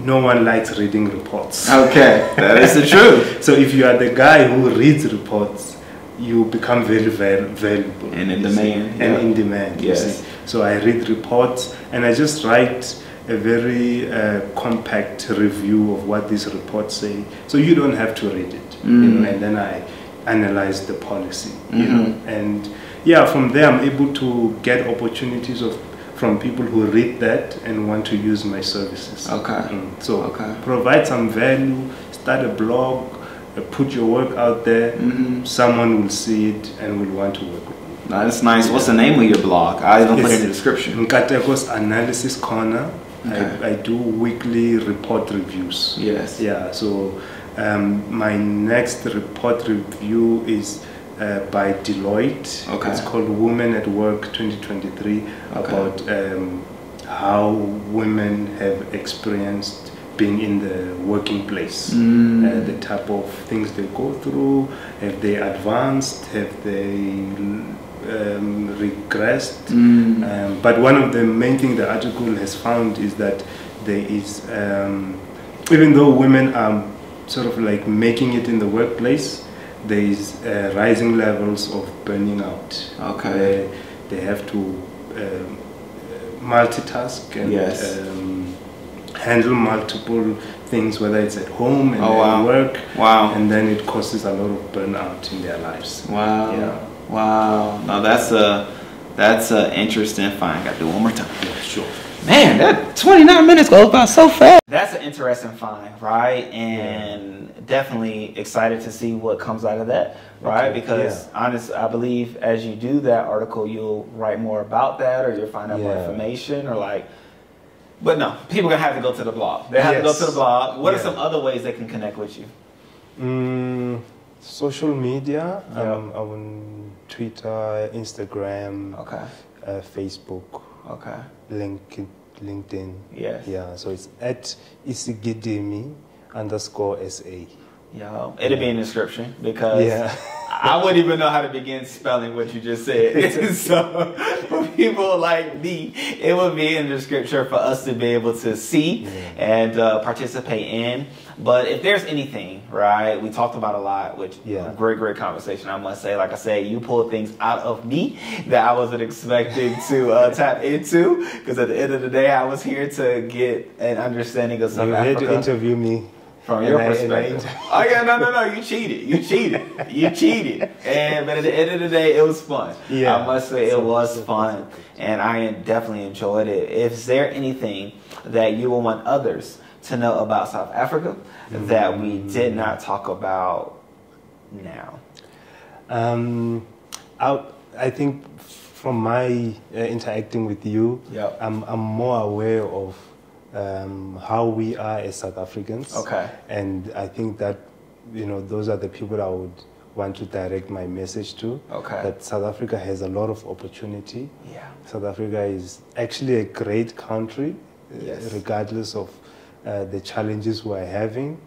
no one likes reading reports. That is the truth. So if you are the guy who reads reports, you become very, very valuable. And in demand. And in demand, yes. So I read reports and I just write a very compact review of what these reports say. So you don't have to read it. You know, and then I analyze the policy. You know, and from there I'm able to get opportunities from people who read that and want to use my services. So provide some value, start a blog, put your work out there, someone will see it and will want to work with you. That's nice. What's the name of your blog? I'll even put it in the description. Nkateko's Analysis Corner. I do weekly report reviews. So my next report review is by Deloitte. It's called Women at Work 2023, about how women have experienced being in the working place, the type of things they go through, have they advanced, have they regressed. But one of the main things the article has found is that there is, even though women are sort of like making it in the workplace, there is rising levels of burning out. They have to multitask and handle multiple things, whether it's at home and at work, and then it causes a lot of burnout in their lives. Now that's a interesting find. Got to do it one more time. Sure. Man, that 29 minutes goes by so fast. That's an interesting find, right? And definitely excited to see what comes out of that, right? Because honestly, I believe as you do that article, you'll write more about that, or you'll find out more information, or like. But no, people are gonna have to go to the blog. They have to go to the blog. What are some other ways they can connect with you? Social media. I'm on Twitter, Instagram, Facebook, LinkedIn. So it's at isigidimi_SA. It'll be in the description, because I wouldn't even know how to begin spelling what you just said. So for people like me, it would be in the description for us to be able to see and participate in. But if there's anything, right, we talked about a lot, which great conversation, I must say. Like I said, you pulled things out of me that I wasn't expecting to tap into, because at the end of the day, I was here to get an understanding of South Africa. You had to interview me. From your perspective. No, you cheated. But at the end of the day, it was fun. I must say it was fun, and I definitely enjoyed it. Is there anything that you will want others to know about South Africa that we did not talk about now? I think from my interacting with you, I'm more aware of how we are as South Africans. And I think that, those are the people I would want to direct my message to. That South Africa has a lot of opportunity. South Africa is actually a great country, regardless of the challenges we're having.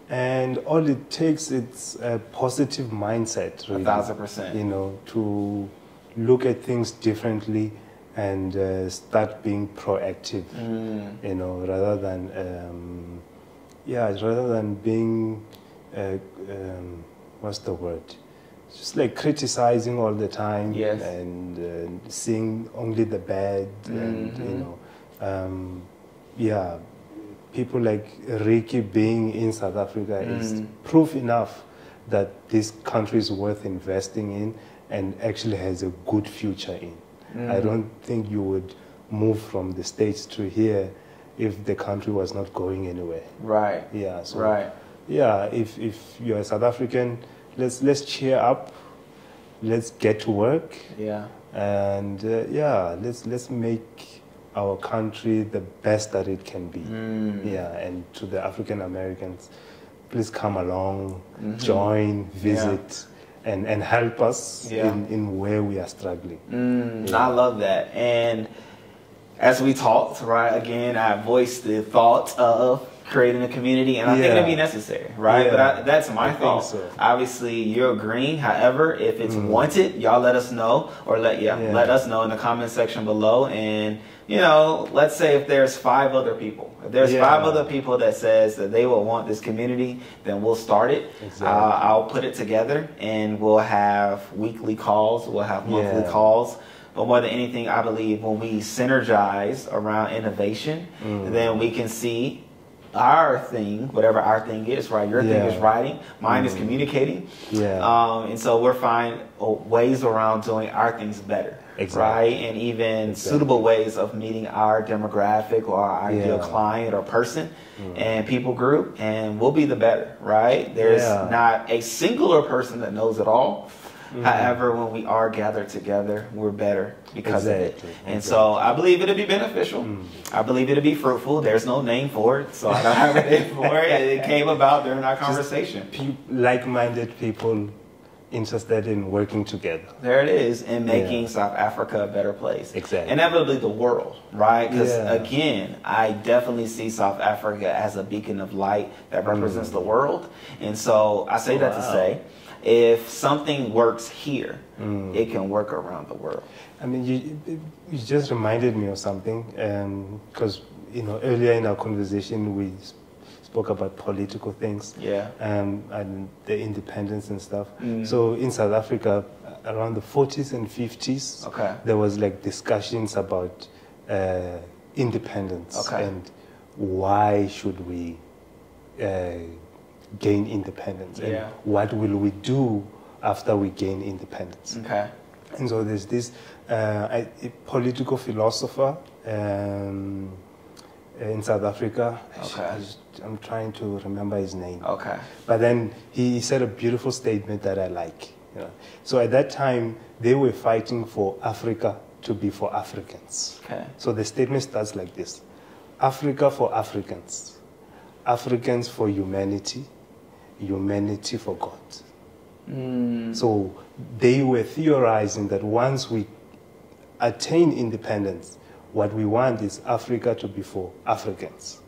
And all it takes is a positive mindset, really. 1,000%. To look at things differently and start being proactive, rather than being, what's the word? just like criticizing all the time, yes, and seeing only the bad, and you know, yeah, people like Rickey being in South Africa is proof enough that this country is worth investing in and actually has a good future in. I don't think you would move from the States to here if the country was not going anywhere. Right. Yeah. So, right. Yeah. If you're a South African, let's cheer up. Let's get to work. Yeah. And yeah, let's make our country the best that it can be. Yeah. And to the African Americans, please come along, join, visit. Yeah. And help us in where we are struggling. I love that. And as we talked, right, again, I voiced the thought of creating a community, and I think it'd be necessary, right? Yeah. But that's my thought. So. Obviously, you're agreeing. However, if it's wanted, y'all let us know, or let us know in the comment section below. And you know, let's say if there's 5 other people, if there's 5 other people that says that they will want this community, then we'll start it. Exactly. I'll put it together, and we'll have weekly calls. We'll have monthly calls. But more than anything, I believe when we synergize around innovation, then we can see our thing, whatever our thing is, right? Your thing is writing, mine is communicating. Yeah. And so we're finding ways around doing our things better. Exactly. Right? And even suitable ways of meeting our demographic or our ideal client or person and people group, and we'll be the better, right? There's not a singular person that knows it all. However, when we are gathered together, we're better because of it. And so I believe it'll be beneficial. I believe it'll be fruitful. There's no name for it, so I don't have a name for it. It came about during our conversation. Like-minded people interested in working together. There it is, in making South Africa a better place. Exactly. Inevitably the world, right? Because again, I definitely see South Africa as a beacon of light that represents the world. And so I say that to say, if something works here, it can work around the world. I mean, you just reminded me of something, because you know, earlier in our conversation we spoke about political things, and the independence and stuff. So in South Africa, around the 40s and 50s, there was like discussions about independence and why should we gain independence and what will we do after we gain independence. And so there's this a political philosopher in South Africa. I'm trying to remember his name. But then he said a beautiful statement that I like. You know? So at that time, they were fighting for Africa to be for Africans. So the statement starts like this: Africa for Africans, Africans for humanity, humanity for God. So they were theorizing that once we attain independence, what we want is Africa to be for Africans.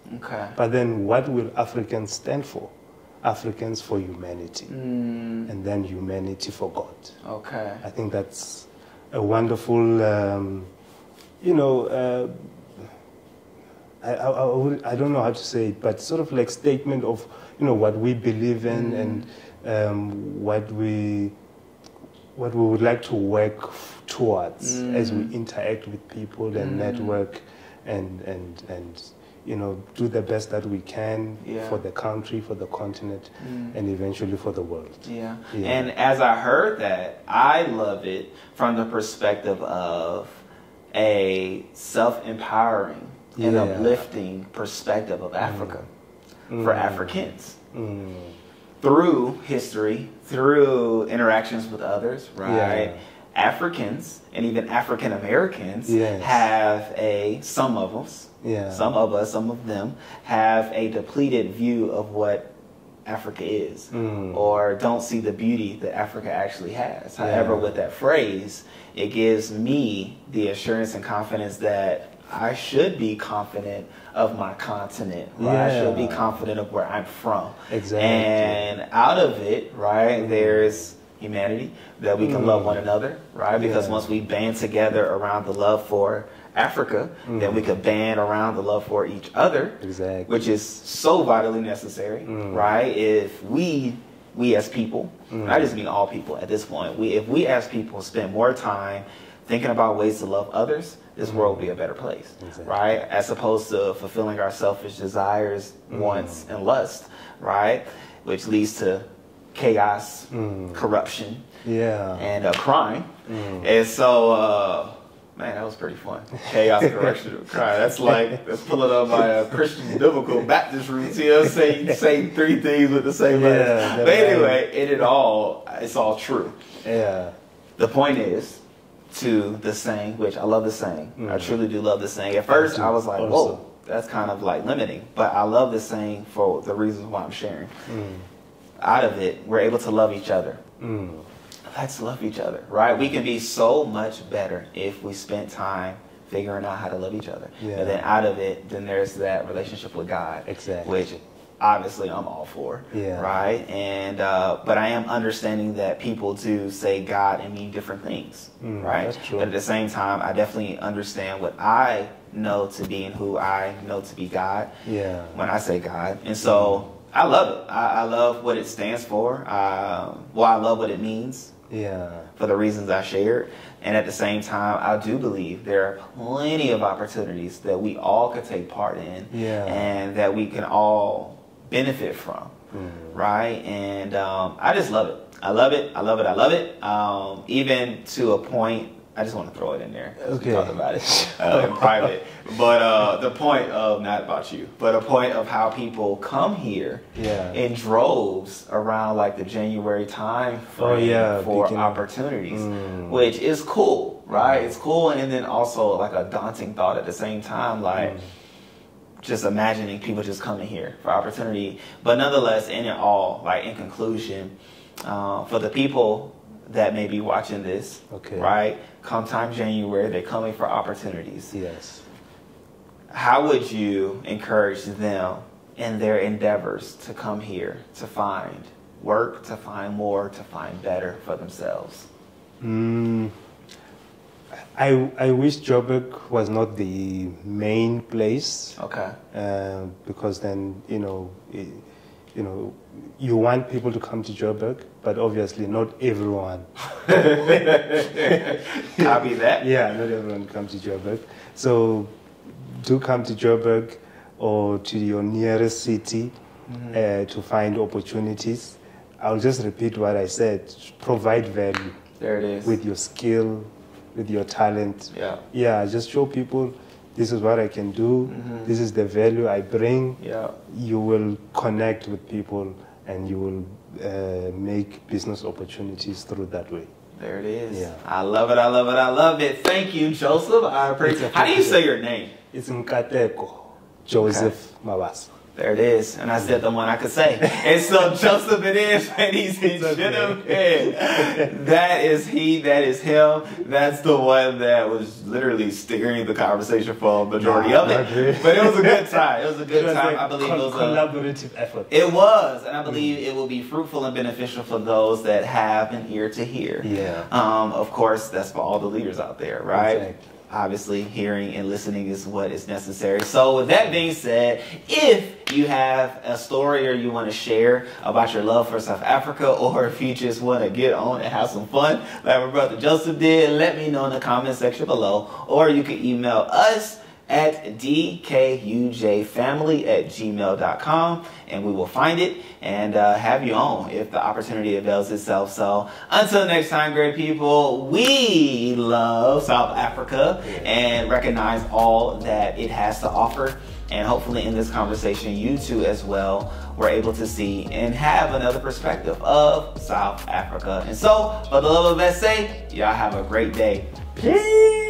But then what will Africans stand for? Africans for humanity. And then humanity for God. I think that's a wonderful, you know, I don't know how to say it, but sort of like statement of, you know, what we believe in and what we would like to work towards as we interact with people and network and you know, do the best that we can for the country, for the continent, and eventually for the world. And as I heard that, I love it from the perspective of a self-empowering and uplifting perspective of Africa for Africans. Through history, through interactions with others, right? Africans and even African Americans have some of us, some of them have a depleted view of what Africa is, or don't see the beauty that Africa actually has. However, with that phrase, it gives me the assurance and confidence that I should be confident of my continent, right? I should be confident of where I'm from. And out of it, right, there's humanity, that we can love one another, right? Because once we band together around the love for Africa, then we could band around the love for each other, which is so vitally necessary, right? If we we as people, I just mean all people at this point, if we as people spend more time thinking about ways to love others, this world will be a better place, right? As opposed to fulfilling our selfish desires, wants, and lust, right? Which leads to chaos, corruption, and crime. And so, man, that was pretty fun. Chaos, corruption, crime. That's pulling up my Christian biblical Baptist roots. You know, say three things with the same letters. But anyway, it's all true. Yeah. The point is, to the saying, which I love the saying. I truly do love the saying. At first, I was like, whoa, that's kind of like limiting. But I love the saying for the reasons why I'm sharing. Out of it, we're able to love each other. Let's love each other, right? We can be so much better if we spent time figuring out how to love each other. And then out of it, then there's that relationship with God. Which obviously I'm all for, right? And but I am understanding that people do say God and mean different things, right? That's true. But at the same time, I definitely understand what I know to be and who I know to be God when I say God. And so I love it. I love what it stands for. I love what it means for the reasons I shared. And at the same time, I do believe there are plenty of opportunities that we all could take part in and that we can all benefit from, right? And I just love it. I love it. I love it. I love it. Even to a point, I just want to throw it in there. We talked about it in private. But the point of, not about you, but a point of how people come here in droves around like the January time frame for opportunities, which is cool, right? It's cool, and then also like a daunting thought at the same time, like just imagining people just coming here for opportunity. But nonetheless, in it all, like in conclusion, for the people that may be watching this, right? Come time January, they're coming for opportunities. How would you encourage them in their endeavors to come here to find work, to find more, to find better for themselves? I wish Joburg was not the main place. Because then you want people to come to Joburg, but obviously not everyone. Copy that. Not everyone comes to Joburg. So do come to Joburg or to your nearest city to find opportunities. I'll just repeat what I said. Provide value. There it is. With your skill, with your talent. Just show people this is what I can do. This is the value I bring. You will connect with people and you will make business opportunities through that way. There it is. I love it. I love it. I love it. Thank you, Joseph. I appreciate it. How do you say your name? It's Nkateko Joseph Mabasa. There it is. And I said the one I could say. And so Joseph it is, ladies and gentlemen. That is he, that is him. That's the one that was literally steering the conversation for the majority of it. But it was a good time. It was a good time. I believe it was a collaborative effort. It was. And I believe it will be fruitful and beneficial for those that have an ear to hear. Of course, that's for all the leaders out there, right? Obviously, hearing and listening is what is necessary. So with that being said, if you have a story or you want to share about your love for South Africa, or if you just want to get on and have some fun like my brother Joseph did, let me know in the comment section below. Or you can email us at dkujfamily@gmail.com, and we will find it and have you on if the opportunity avails itself. So until next time, great people, we love South Africa and recognize all that it has to offer. And hopefully in this conversation, you too as well were able to see and have another perspective of South Africa. And so, for the love of SA, y'all have a great day. Peace.